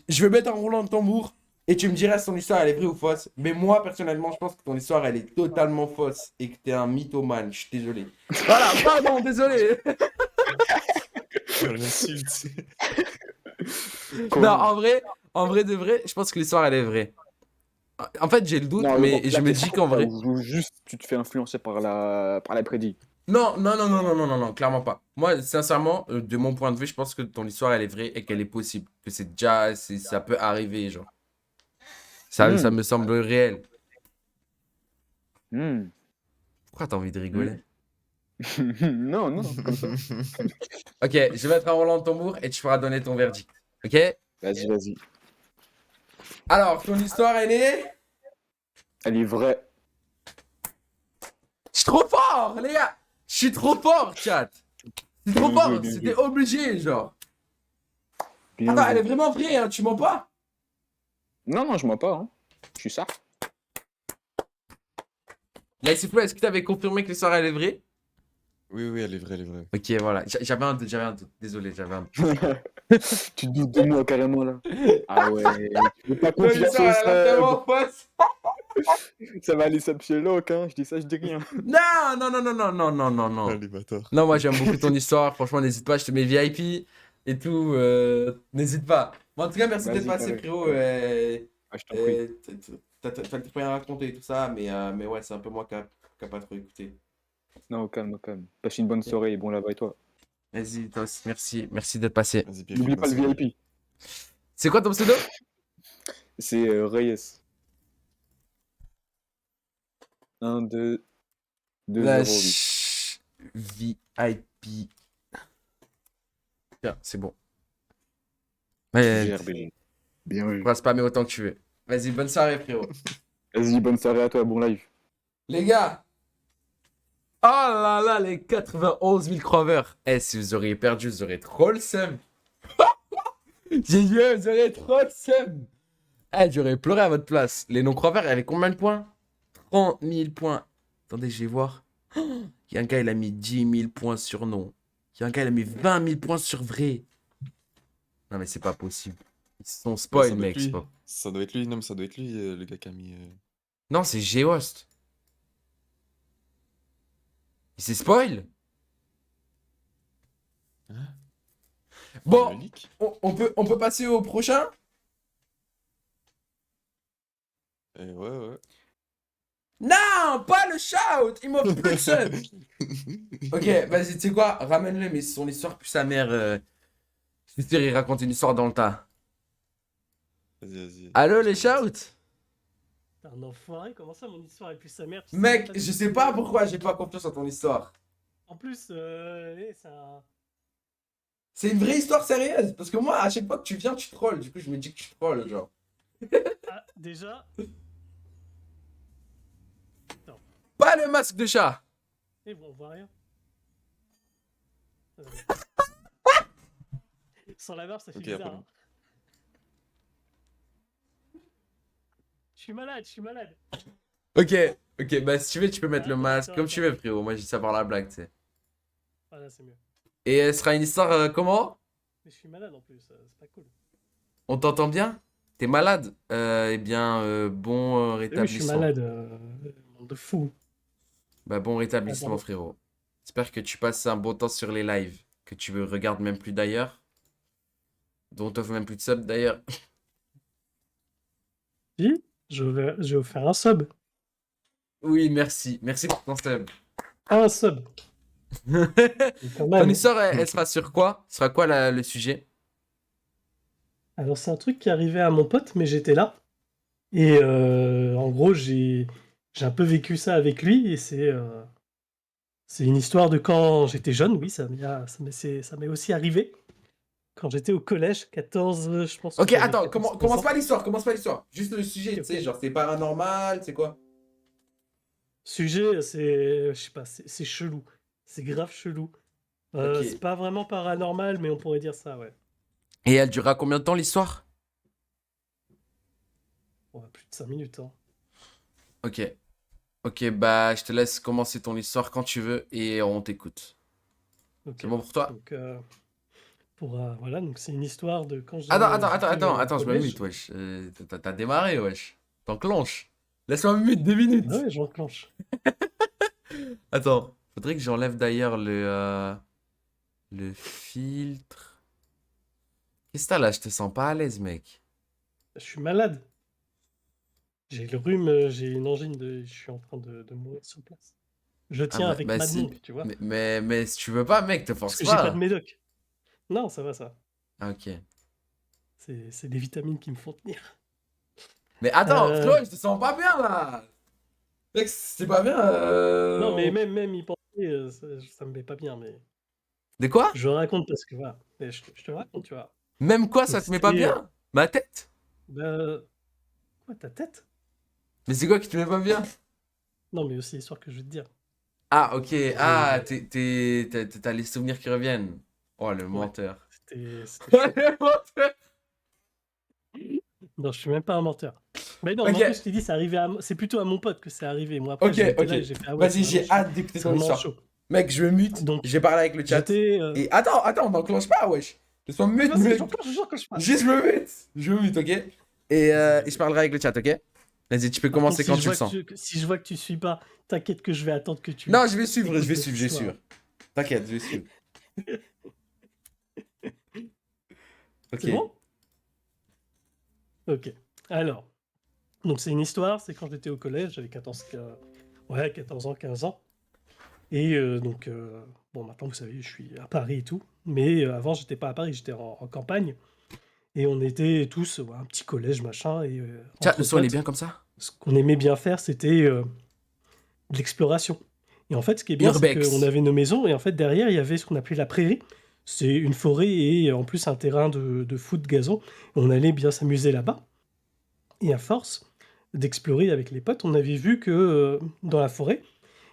Je vais mettre un roulement de tambour et tu me diras si ton histoire elle est vraie ou fausse. Mais moi, personnellement, je pense que ton histoire elle est totalement fausse et que t'es un mythomane. Je suis désolé. Voilà, pardon, désolé. L'insulte. Non, en vrai de vrai, je pense que l'histoire elle est vraie. En fait, j'ai le doute, Non, mais la je me dis question, qu'en là vrai. où juste tu te fais influencer par la prédit. Non, non, non, non, non, non, non, non, clairement pas. Moi, sincèrement, de mon point de vue, je pense que ton histoire, elle est vraie et qu'elle est possible. Que c'est déjà, ça peut arriver, genre. Ça Hmm, me semble réel. hmm, Pourquoi t'as envie de hmm. rigoler? Non, non, comme ça. Ok, je vais mettre un roulement de tambour et tu feras donner ton verdict. Ok? Vas-y, vas-y. Alors, ton histoire, elle est... Elle est vraie. Je suis trop fort, les gars! Je suis trop fort, chat! Je suis trop Bien joué, fort, bien c'était joué. obligé, genre. Bien Attends, elle est joué. vraiment vraie, hein, tu mens pas? Non, non, je mens pas, hein. Je suis ça. Là, s'il vous plaît, est-ce que tu avais confirmé que l'histoire, elle est vraie? Oui, oui, elle est vraie, elle est vraie. Ok, voilà. J'avais un doute, j'avais un doute. Désolé, j'avais un doute. Tu te doutes de moi carrément là. Ah ouais, tu fais pas Ton confiance histoire, au elle a l'air sub. tellement fausse. Ça va aller sub chez Locke, hein. Je dis ça, je dis rien. Non, non, non, non, non, non, non, non, Ah, non. les bâtards. Non, moi, j'aime beaucoup ton histoire. Franchement, n'hésite pas, je te mets VIP et tout. N'hésite pas. Bon, en tout cas, merci d'être Vas-y, passé, carré. frérot. Ah, je t'en prie. T'as rien raconté et tout ça, mais ouais, c'est un peu moi qui a pas trop écouté. Non, au calme, au calme. Passe une bonne soirée et bon là-bas et toi. Vas-y, toi aussi, merci. Merci d'être passé. Vas-y, Pierre, N'oublie bonne pas le soirée. VIP. C'est quoi ton pseudo? C'est Reyes. 1, 2, 2, La 0, 8. VIP. Tiens, c'est bon. Tu Ouais, gères, BG. Bien on vu. va spammer autant que tu veux. Vas-y, bonne soirée, frérot. Vas-y, bonne soirée à toi, bon live. Les gars, oh là là, les 91 000 crovers. Eh, si vous auriez perdu, vous auriez trop le seum. J'ai dit, vous auriez trop le seum. Eh, j'aurais pleuré à votre place. Les non-crovers, il y avait combien de points? 30 000 points. Attendez, je vais voir. Il y a un gars, il a mis 10 000 points sur non. Il y a un gars, il a mis 20 000 points sur vrai. Non, mais c'est pas possible. Ils se sont Ouais, spoil, ça doit être mec. C'est lui. pas... Ça doit être lui. Non, mais ça doit être lui, le gars qui a mis. Non, c'est Geost. Il s'est spoil. Hein? Bon, Le leak? on peut passer au prochain? Ouais, ouais. Non, pas le shout. Il m'offre plus de seum. Ok, vas-y, tu sais quoi? Ramène-le, mais son histoire plus sa mère. Je suis sûr, il raconte une histoire dans le tas. Vas-y, vas-y. Allô, les Je t'écoute. shouts? T'es un enfoiré, comment ça mon histoire est plus sa mère? Tu sais même Mec, pas je d'où sais tu pas viens. pourquoi j'ai pas confiance en ton histoire. En plus, c'est un... C'est une vraie histoire sérieuse. Parce que moi, à chaque fois que tu viens, tu trolls. Du coup, je me dis que tu trolls, genre. Ah, déjà... Pas le masque de chat. Eh bon, on voit rien. Euh, Sans la barbe, ça fait Ok, bizarre. après. Hein. Je suis malade. Ok, ok, bah si tu veux, tu peux mettre le Attends, masque attends, comme tu attends. veux, frérot. Moi, j'ai savoir la blague, tu sais. Ah là, c'est mieux. Et elle sera une histoire comment? Mais je suis malade en plus, c'est pas cool. On t'entend bien? T'es malade? Eh bien, bon Eh oui, je suis rétablissement. malade, monde de fou. Bah, bon rétablissement, Attends. frérot. J'espère que tu passes un bon temps sur les lives. Que tu regardes même plus d'ailleurs. Dont t'offres même plus de sub d'ailleurs. Si, je vais vous faire un sub. Oui, merci. Merci pour ton sub. Un sub, Ton quand même. histoire, elle sera sur quoi? Ce sera quoi le sujet? Alors, c'est un truc qui arrivait à mon pote, mais j'étais là. Et en gros, j'ai un peu vécu ça avec lui. Et c'est une histoire de quand j'étais jeune. Oui, ça m'est aussi arrivé. Quand j'étais au collège, 14, je pense que Ok, j'avais attends, 14, commence 15 ans. pas l'histoire, commence pas l'histoire. Juste le sujet, Ok, tu sais, ok. genre c'est paranormal, c'est quoi? Sujet, je sais pas, c'est chelou. C'est grave chelou. Ok. C'est pas vraiment paranormal, mais on pourrait dire ça, ouais. Et elle durera combien de temps l'histoire? Ouais, plus de 5 minutes, hein. Ok. Ok, bah je te laisse commencer ton histoire quand tu veux et on t'écoute. Ok. C'est bon pour toi? Donc, voilà, donc c'est une histoire de quand Attends, je me collège. mute, wesh. T'as démarré, wesh. T'enclenches. Laisse-moi me mute 2 minutes. Ah ouais, j'enclenche. Attends, faudrait que j'enlève d'ailleurs le filtre. Qu'est-ce que t'as là? Je te sens pas à l'aise, mec. Je suis malade. J'ai le rhume, j'ai une angine, je suis en train de mourir sur place. Je Ah tiens avec bah Manon, si. tu vois. Mais si tu veux pas, mec, te Parce force que j'ai pas de pas. médoc. Non, ça va, ça. Ah, ok. C'est des vitamines qui me font tenir. Mais attends, Euh, Flo, je te sens pas bien là. Mec, c'est pas bien. Non, mais même y penser, ça me met pas bien. Mais De quoi? je raconte parce que voilà. Mais je te raconte, tu vois. Même quoi, Donc ça te met pas c'était. bien? Ma tête? Bah, quoi, ta tête? Mais c'est quoi qui te met pas bien? Non, mais aussi l'histoire que je vais te dire. Ah, ok. Ah, Et- t'as les souvenirs qui reviennent. Oh, le Ouais, menteur. c'était chaud. Le menteur. Non, je suis même pas un menteur. Mais non, mais en Ok, plus, je t'ai dit, c'est plutôt à mon pote que c'est arrivé. Moi, après, ok, j'ai été ok. là et j'ai fait, ah ouais, Vas-y, j'ai hâte d'écouter c'est ton vraiment histoire. chaud. Mec, je me mute. Donc, J'ai parlé avec le chat. j'étais. Et attends, on n'enclenche pas, wesh. Je suis en mute, Vas-y, mute. j'enclenche, je parle. Juste me mute. Je me mute, ok? Et je parlerai avec le chat, ok? Vas-y, tu peux Par contre, commencer quand tu le sens. si je vois que tu suis pas, t'inquiète que je vais attendre que tu. Non, je vais suivre, écoutes je vais suivre, je vais l'histoire. suivre. T'inquiète, je vais suivre. Ok. C'est bon? Ok. Alors, donc c'est une histoire, c'est quand j'étais au collège, j'avais 14 ans, 15 ans. Et donc, bon, maintenant, vous savez, je suis à Paris et tout. Mais avant, j'étais pas à Paris, j'étais en campagne. Et on était tous un petit collège, machin. Et Chat, entre le son, il est potes, bien comme ça? ce qu'on aimait bien faire, c'était de l'exploration. Et en fait, ce qui est bien, c'est Urbex. qu'on avait nos maisons. Et en fait, derrière, il y avait ce qu'on appelait la prairie. C'est une forêt et en plus un terrain de foot gazon. On allait bien s'amuser là-bas. Et à force d'explorer avec les potes, on avait vu que dans la forêt,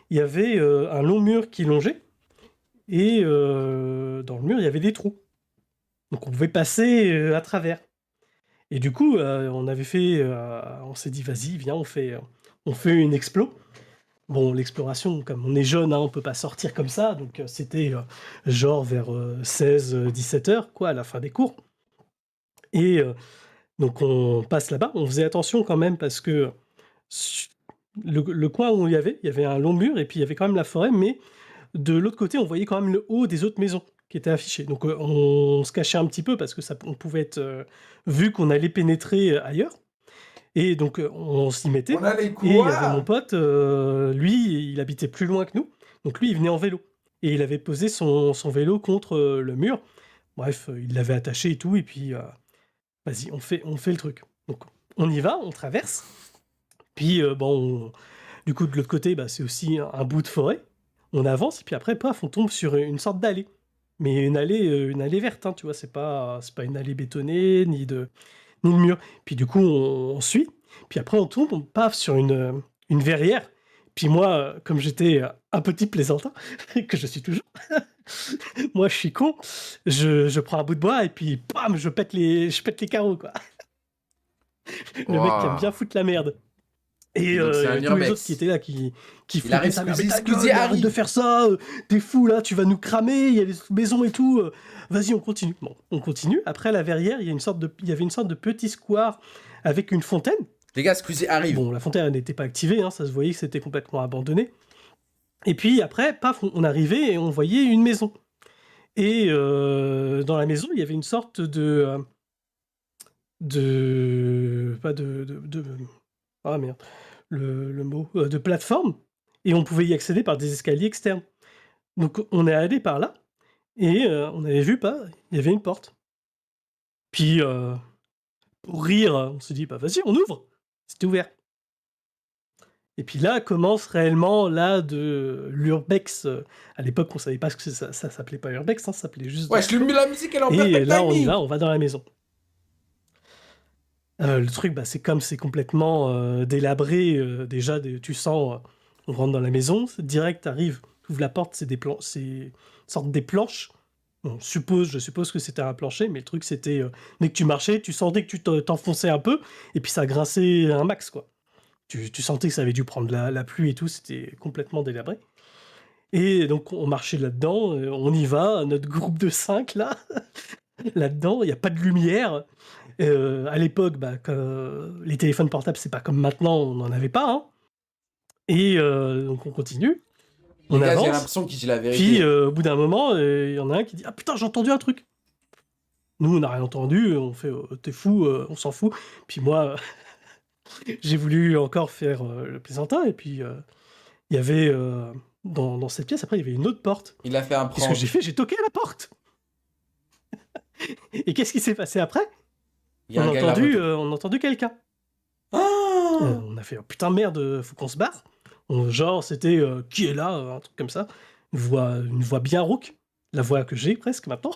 il y avait un long mur qui longeait. Et dans le mur, il y avait des trous. Donc on pouvait passer à travers. Et du coup, on s'est dit, vas-y, viens, on fait une explo. Bon, l'exploration, comme on est jeune, hein, on peut pas sortir comme ça. Donc c'était genre vers 16-17 heures, quoi, à la fin des cours. Et donc on passe là-bas. On faisait attention quand même parce que su- le coin où il y avait un long mur et puis il y avait quand même la forêt, mais de l'autre côté, on voyait quand même le haut des autres maisons qui étaient affichées. Donc on se cachait un petit peu parce que on pouvait être vu qu'on allait pénétrer ailleurs. Et donc on s'y mettait. On a les Et il y avait mon quoi? pote, lui, il habitait plus loin que nous. Donc lui, il venait en vélo. Et il avait posé son vélo contre le mur. Bref, il l'avait attaché et tout. Et puis, vas-y, on fait le truc. Donc on y va, on traverse. Puis, du coup, de l'autre côté, bah, c'est aussi un bout de forêt. On avance, et puis après, paf, on tombe sur une sorte d'allée. Mais une allée verte, hein, tu vois, c'est pas une allée bétonnée, ni de mur. Puis du coup, on suit. Puis après, on tombe, on paf sur une verrière. Puis moi, comme j'étais un petit plaisantin, que je suis toujours, moi, je suis con, je prends un bout de bois, et puis, bam, je pète les carreaux, quoi. Le mec qui aime bien Wow. foutre la merde. Et Donc c'est il y un avait tous les autres qui urbex. étaient là, qui Il foutaient arrive, sa mère. Mais Squeezie, ta Squeezie gueule, arrête de arrive. faire ça, t'es fou là, tu vas nous cramer, il y a les maisons et tout. Vas-y, on continue. Bon, on continue. Après la verrière, il y avait une sorte de petit square avec une fontaine. Les gars, Squeezie arrive. Bon, la fontaine elle n'était pas activée, hein, ça se voyait que c'était complètement abandonné. Et puis après, paf, on arrivait et on voyait une maison. Et dans la maison, il y avait une sorte pas ah merde, le mot, de plateforme, et on pouvait y accéder par des escaliers externes. Donc on est allé par là, et on avait vu pas, il y avait une porte. Puis pour rire, on s'est dit, bah vas-y, on ouvre. C'était ouvert. Et puis là commence réellement là de l'urbex. À l'époque, on savait pas ce que ça s'appelait pas urbex, hein, ça s'appelait juste de Ouais, je l'explo. la musique, elle est en Et perfect là, on y timing. va, on va dans la maison. Le truc, bah, c'est comme c'est complètement délabré, déjà, tu sens, on rentre dans la maison, direct, t'arrives, t'ouvres la porte, c'est une sorte des planches. On suppose, je suppose que c'était un plancher, mais le truc, c'était, dès que tu marchais, tu sentais que tu t'enfonçais un peu, et puis ça grinçait un max, quoi. Tu sentais que ça avait dû prendre la pluie et tout, c'était complètement délabré. Et donc, on marchait là-dedans, on y va, notre groupe de 5, là, là-dedans, il n'y a pas de lumière. À l'époque, bah, les téléphones portables, c'est pas comme maintenant, on n'en avait pas, hein. Et donc on continue, Les on gars, j'ai avance, l'impression qu'il dit la puis vérité. au bout d'un moment, il y en a un qui dit: «Ah putain, j'ai entendu un truc!» Nous, on n'a rien entendu, on fait: «T'es fou, on s'en fout». Puis moi, j'ai voulu encore faire le plaisantin, et puis il y avait dans cette pièce, après, il y avait une autre porte. Il a fait un Qu'est-ce que prank. j'ai fait? J'ai toqué à la porte. Et qu'est-ce qui s'est passé après? Il y a On un a gars, il a entendu, voté. on a entendu quelqu'un. Ah On a fait oh, putain merde, faut qu'on se barre. Genre c'était qui est là, un truc comme ça. Une voix bien rauque, la voix que j'ai presque maintenant.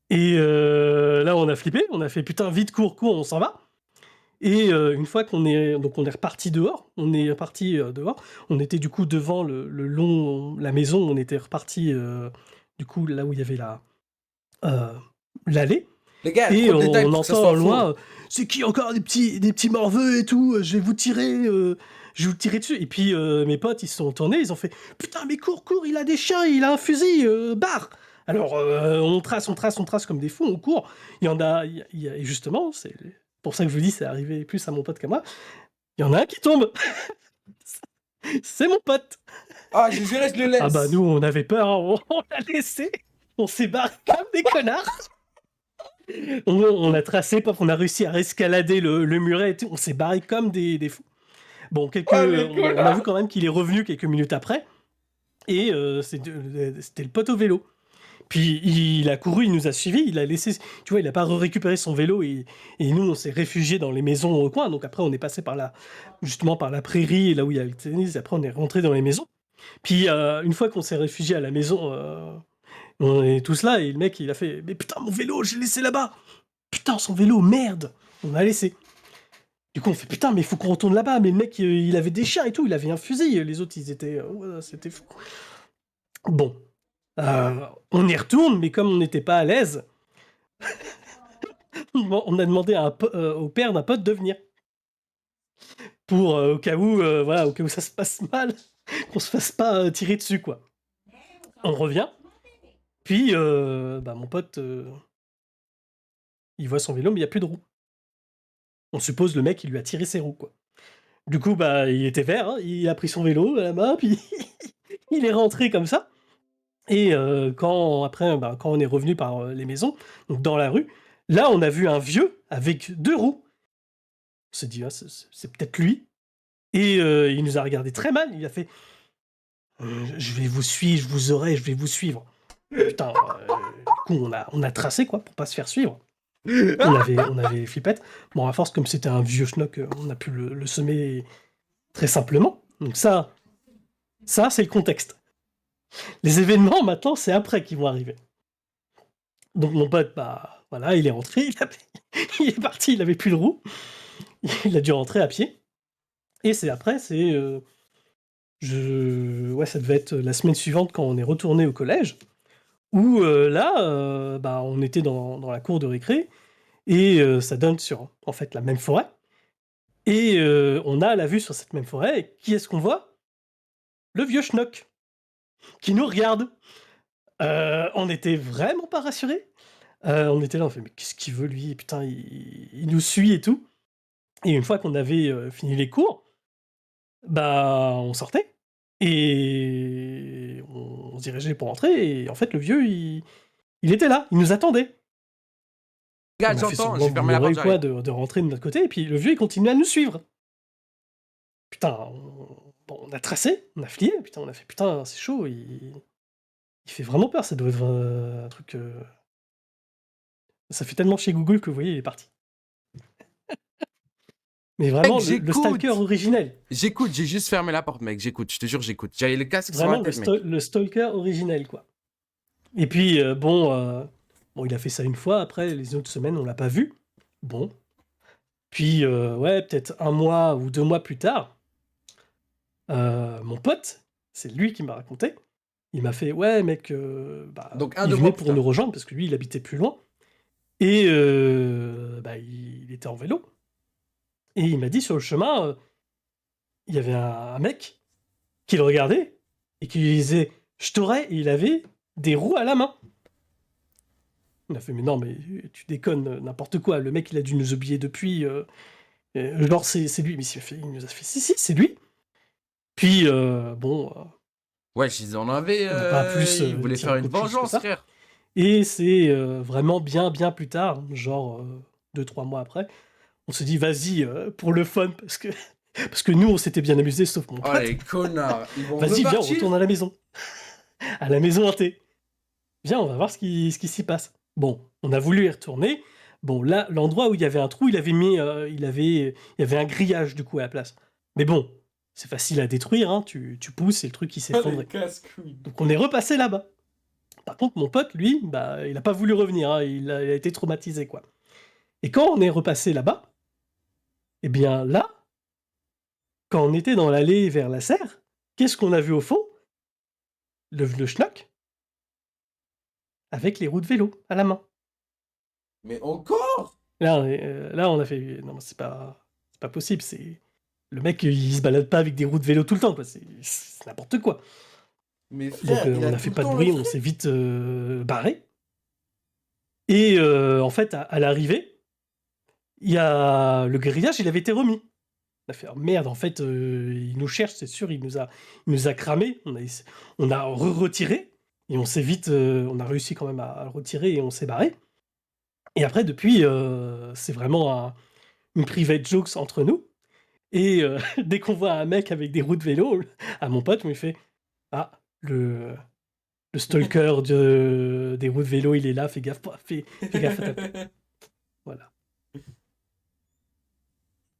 Et là on a flippé, on a fait putain vite cours, on s'en va. Et une fois on est reparti dehors, on était du coup devant la maison, on était reparti du coup là où il y avait l'allée. Les gars, Et trop de détails on pour que ça entend soit en loin, faux. c'est qui encore des petits morveux et tout, je vais vous tirer dessus. Et puis mes potes, ils se sont tournés, ils ont fait putain, mais cours, il a des chiens, il a un fusil, barre. Alors on trace comme des fous, on court. Il y en a, et justement, c'est pour ça que je vous dis, c'est arrivé plus à mon pote qu'à moi. Il y en a un qui tombe. C'est mon pote. Ah, je dirais, je le laisse. Ah bah nous, on avait peur, hein, on l'a laissé. On s'est barré comme des connards. On a tracé, paf, on a réussi à escalader le muret et tout. On s'est barré comme des fous. Bon, Oh, les on a connards. vu quand même qu'il est revenu quelques minutes après. Et c'était le pote au vélo. Puis il a couru, il nous a suivis, il a laissé, tu vois, il a pas récupéré son vélo et nous on s'est réfugiés dans les maisons au coin. Donc après on est passé justement par la prairie, là où il y a le tennis. Après on est rentré dans les maisons. Puis une fois qu'on s'est réfugié à la maison, on est tous là et le mec il a fait mais putain mon vélo j'ai laissé là-bas. Putain son vélo merde, on a laissé. Du coup on fait putain mais il faut qu'on retourne là-bas. Mais le mec il avait des chiens et tout, il avait un fusil. Les autres ils étaient ouais, c'était fou. Bon. On y retourne, mais comme on n'était pas à l'aise, on a demandé au père d'un pote de venir. Pour, au cas où ça se passe mal, qu'on se fasse pas tirer dessus, quoi. On revient, puis mon pote, il voit son vélo, mais il n'y a plus de roues. On suppose le mec, il lui a tiré ses roues, quoi. Du coup, il était vert, hein, il a pris son vélo à la main, puis il est rentré comme ça. Et quand on est revenu par les maisons, donc dans la rue, là, on a vu un vieux avec 2 roues. On s'est dit, ah, c'est peut-être lui. Et il nous a regardé très mal. Il a fait je vais vous suivre, je vous aurai, je vais vous suivre. Putain, du coup, on a tracé, quoi, pour pas se faire suivre. On avait les flippettes. Bon, à force, comme c'était un vieux schnock, on a pu le semer très simplement. Donc ça c'est le contexte. Les événements, maintenant, c'est après qu'ils vont arriver. Donc mon pote, voilà, il est rentré, il est parti, il avait plus de roue. Il a dû rentrer à pied. Et ça devait être la semaine suivante quand on est retourné au collège, où on était dans la cour de récré, et ça donne sur, en fait, la même forêt. Et on a la vue sur cette même forêt, et qui est-ce qu'on voit? Le vieux schnock, qui nous regarde. On n'était vraiment pas rassurés. On était là, on fait, mais qu'est-ce qu'il veut lui? Putain, il nous suit et tout. Et une fois qu'on avait fini les cours, on sortait. Et on se dirigeait pour rentrer. Et en fait, le vieux, il était là, il nous attendait. Gars, On a fait j'entends, semblant j'ai fermé la d'ignorer porte, quoi, j'arrive. de rentrer de notre côté. Et puis le vieux, il continuait à nous suivre. Putain, on a tracé, on a flié. Putain, on a fait, putain, c'est chaud. Il fait vraiment peur, ça doit être un truc... Ça fait tellement chez Google que vous voyez, il est parti. Mais vraiment, Mec, le j'écoute. stalker originel. J'écoute, j'ai juste fermé la porte, mec. J'écoute, je te jure, j'écoute. J'avais le casque sur la Vraiment, tête, mec. le stalker originel, quoi. Et puis, il a fait ça une fois, après, les autres semaines, on l'a pas vu. Bon. Puis, peut-être 1 mois ou 2 mois plus tard, mon pote, c'est lui qui m'a raconté, il m'a fait, ouais, mec, Donc, il 2 venait mois pour plus nous tard. rejoindre, parce que lui, il habitait plus loin. Et il était en vélo. Et il m'a dit, sur le chemin, il y avait un mec qui le regardait et qui lui disait « Je t'aurais » et il avait des roues à la main. On a fait « Mais non, mais tu déconnes, n'importe quoi. Le mec, il a dû nous oublier depuis. Genre, c'est lui. » Mais il nous a fait « Si, c'est lui. » Puis, Ouais, ils en avaient. on n'a pas plus Ils voulaient tiré faire une coup de plus que vengeance, ça. frère. Et c'est vraiment bien plus tard, genre 2-3 mois après, on se dit « Vas-y, pour le fun, parce que Parce que nous, on s'était bien amusés, sauf mon Oh pote. les connards. Ils vont Vas-y, viens, on repartir. retourne à la maison. À la maison hantée. Viens, on va voir ce qui s'y passe. Bon, on a voulu y retourner. Bon, là, l'endroit où il y avait un trou, il y avait un grillage du coup à la place. Mais bon, c'est facile à détruire, hein. Tu pousses et le truc il Oh, s'effondrait. les casse-couilles. Donc on est repassé là-bas. Par contre, mon pote, lui, bah, il a pas voulu revenir, hein. Il a été traumatisé, quoi. Et quand on est repassé là-bas, eh bien là, quand on était dans l'allée vers la serre, qu'est-ce qu'on a vu au fond? Le schnock avec les roues de vélo à la main. Mais encore? Là, on a fait non, c'est pas possible. C'est le mec, il se balade pas avec des roues de vélo tout le temps, quoi. C'est n'importe quoi. Mais Donc frère, il on a a tout fait le pas de temps bruit, le on truc. s'est vite barré. Et en fait, à l'arrivée, il y a le grillage, il avait été remis. On a fait oh, merde, en fait, il nous cherche, c'est sûr, il nous a cramé. On a retiré et on s'est vite, on a réussi quand même à le retirer et on s'est barré. Et après, depuis, c'est vraiment une private jokes entre nous. Et dès qu'on voit un mec avec des roues de vélo, à mon pote, on lui fait ah, le stalker des roues de vélo, il est là, fais gaffe, fais gaffe à ta tête. Voilà.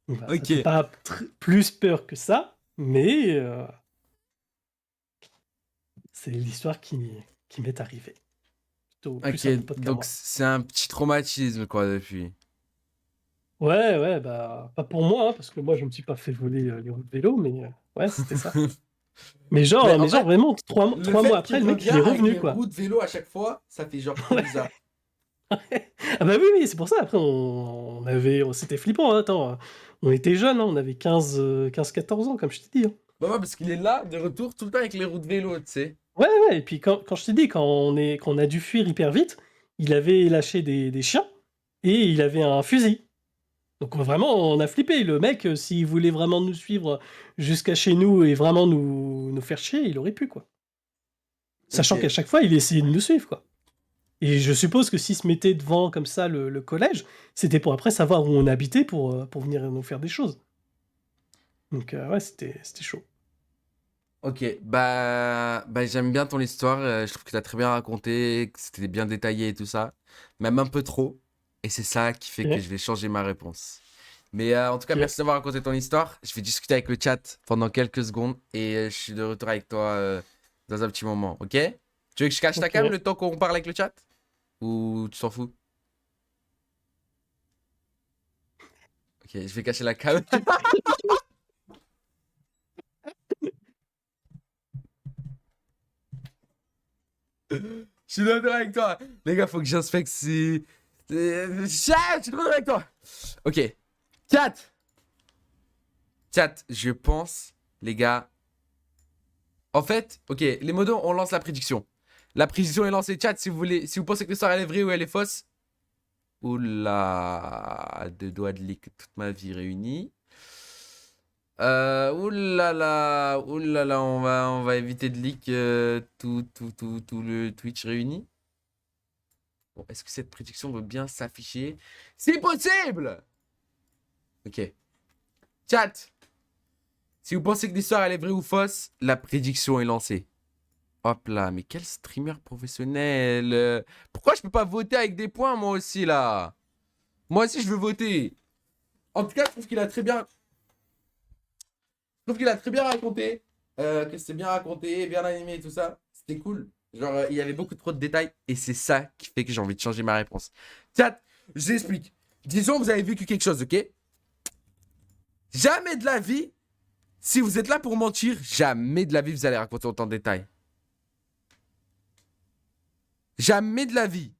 Voilà, ça Ok. fait pas plus peur que ça, mais c'est l'histoire qui m'est arrivée. Plutôt plus à mon Ok, pote qu'à donc moi. c'est un petit traumatisme, quoi, depuis. Ouais, bah, pas pour moi, hein, parce que moi, je me suis pas fait voler les roues de vélo, mais ouais, c'était ça. Mais Mais genre, en vrai, vraiment, trois le mois fait après, qu'il le mec, revient il est avec revenu, les quoi. roues de vélo à chaque fois, ça fait genre trop Ouais. bizarre. Ah bah oui, c'est pour ça. Après, c'était flippant, hein, attends. On était jeunes, hein, on avait 15-14 ans, comme je t'ai dit, hein. Bah ouais, parce qu'il est là, de retour, tout le temps avec les roues de vélo, tu sais. Ouais, et puis quand je t'ai dit, quand on a dû fuir hyper vite, il avait lâché des chiens et il avait un fusil. Donc vraiment, on a flippé. Le mec, s'il voulait vraiment nous suivre jusqu'à chez nous et vraiment nous faire chier, il aurait pu, quoi. Sachant Ok. qu'à chaque fois, il essayait de nous suivre, quoi. Et je suppose que s'il se mettait devant comme ça le collège, c'était pour après savoir où on habitait pour venir nous faire des choses. Donc ouais, c'était chaud. Ok, bah j'aime bien ton histoire, je trouve que t'as très bien raconté, que c'était bien détaillé et tout ça, même un peu trop, et c'est ça qui fait que Ok. je vais changer ma réponse. Mais en tout cas, Ok. merci d'avoir raconté ton histoire, je vais discuter avec le chat pendant quelques secondes, et je suis de retour avec toi dans un petit moment, ok? Tu veux que je cache ta Ok. cam le temps qu'on parle avec le chat? Ou tu t'en fous? Ok, je vais cacher la cam. Je suis de retour avec toi. Les gars, faut que j'inspecte si... Chat, je suis de retour avec toi. Ok. Chat, je pense, les gars... En fait, ok, les modos, on lance la prédiction. La prédiction est lancée, chat, si vous voulez... Si vous pensez que l'histoire elle est vraie ou elle est fausse. Oula, deux doigts de leak toute ma vie réunie. Oulala, on va éviter de leak tout le Twitch réuni. Bon, est-ce que cette prédiction veut bien s'afficher? C'est possible! Ok. Chat! Si vous pensez que l'histoire elle est vraie ou fausse, la prédiction est lancée. Hop là, mais quel streamer professionnel! Pourquoi je peux pas voter avec des points moi aussi là? Moi aussi je veux voter. En tout cas, je trouve qu'il a très bien... Je trouve qu'il a très bien raconté. Que c'était bien raconté, bien animé et tout ça. C'était cool. Genre, il y avait beaucoup trop de détails. Et c'est ça qui fait que j'ai envie de changer ma réponse. Chat, je vous explique. Disons que vous avez vécu quelque chose, ok? Jamais de la vie, si vous êtes là pour mentir, jamais de la vie vous allez raconter autant de détails. Jamais de la vie.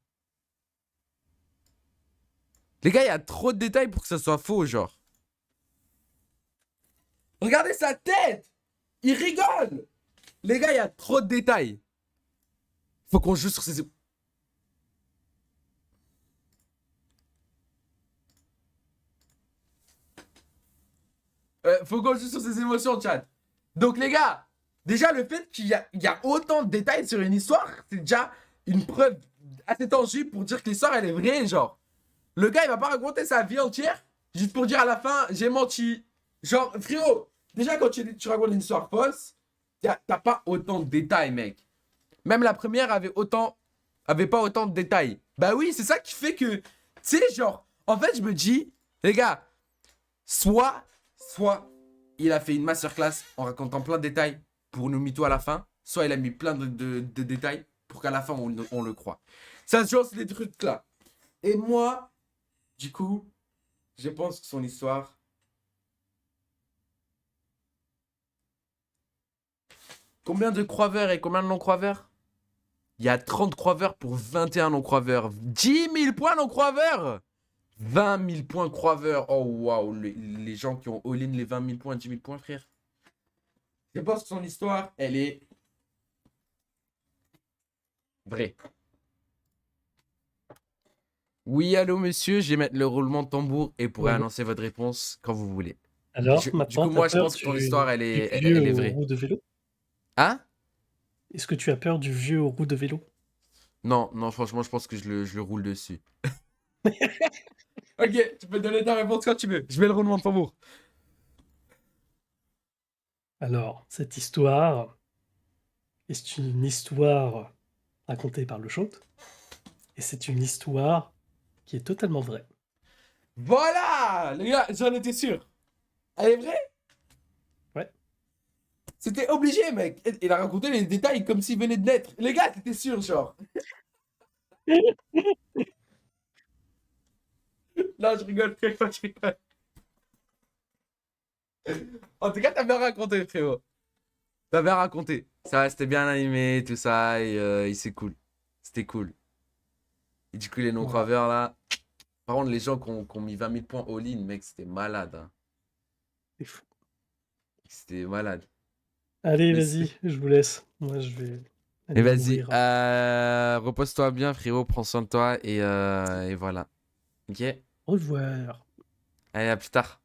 Les gars, il y a trop de détails pour que ça soit faux, genre. Regardez sa tête! Il rigole! Les gars, il y a trop de détails. Faut qu'on joue sur ces... Faut qu'on joue sur ses émotions, chat. Donc, les gars, déjà, le fait qu'il y a autant de détails sur une histoire, c'est déjà une preuve assez tangible pour dire que l'histoire, elle est vraie, genre. Le gars, il va pas raconter sa vie entière, juste pour dire à la fin, j'ai menti. Genre, frérot, déjà quand tu racontes une histoire fausse, t'as pas autant de détails, mec. Même la première avait pas autant de détails. Bah oui, c'est ça qui fait que, tu sais, genre, en fait, je me dis, les gars, soit il a fait une masterclass en racontant plein de détails pour nous mytho à la fin, soit il a mis plein de détails pour qu'à la fin on le croit. Ça, genre, c'est des trucs là. Et moi, du coup, je pense que son histoire. Combien de croiveurs et combien de non-croiveurs? Il y a 30 croiveurs pour 21 non-croiveurs. 10 000 points non-croiveurs! 20 000 points croiveurs. Oh waouh, les gens qui ont all-in les 20 000 points, 10 000 points, frère. Je pense que son histoire, elle est vraie. Oui, allô, monsieur, je vais mettre le roulement de tambour et pourrez Ouais. annoncer votre réponse quand vous voulez. Alors, Du maintenant, coup, moi, t'as je peur pense que ton histoire, elle du est vieux aux vraie. roues de vélo? Hein? Est-ce que tu as peur du vieux aux roues de vélo? Non, non, franchement, je pense que je le roule dessus. Ok, tu peux donner ta réponse quand tu veux. Je mets le roulement de tambour. Alors, cette histoire est une histoire racontée par le Chante, et c'est une histoire qui est totalement vraie. Voilà! Les gars, j'en étais sûr. Elle est vraie? Ouais. C'était obligé, mec. Il a raconté les détails comme s'il venait de naître. Les gars, t'étais sûr, genre. Non, je rigole, frérot, je rigole. En tout cas, t'as bien raconté, frérot. T'as bien raconté. Ça, c'était bien animé, tout ça, et c'est cool. C'était cool. Et du coup, les Voilà. non-croiveurs, là. Par contre, les gens qui ont mis 20 000 points all-in, mec, c'était malade. Hein. C'est fou. C'était malade. Allez, Mais vas-y, je vous laisse. Moi, je vais Et aller vas-y, mourir. repose-toi bien, frérot, prends soin de toi, et voilà. Ok? Au revoir. Allez, à plus tard.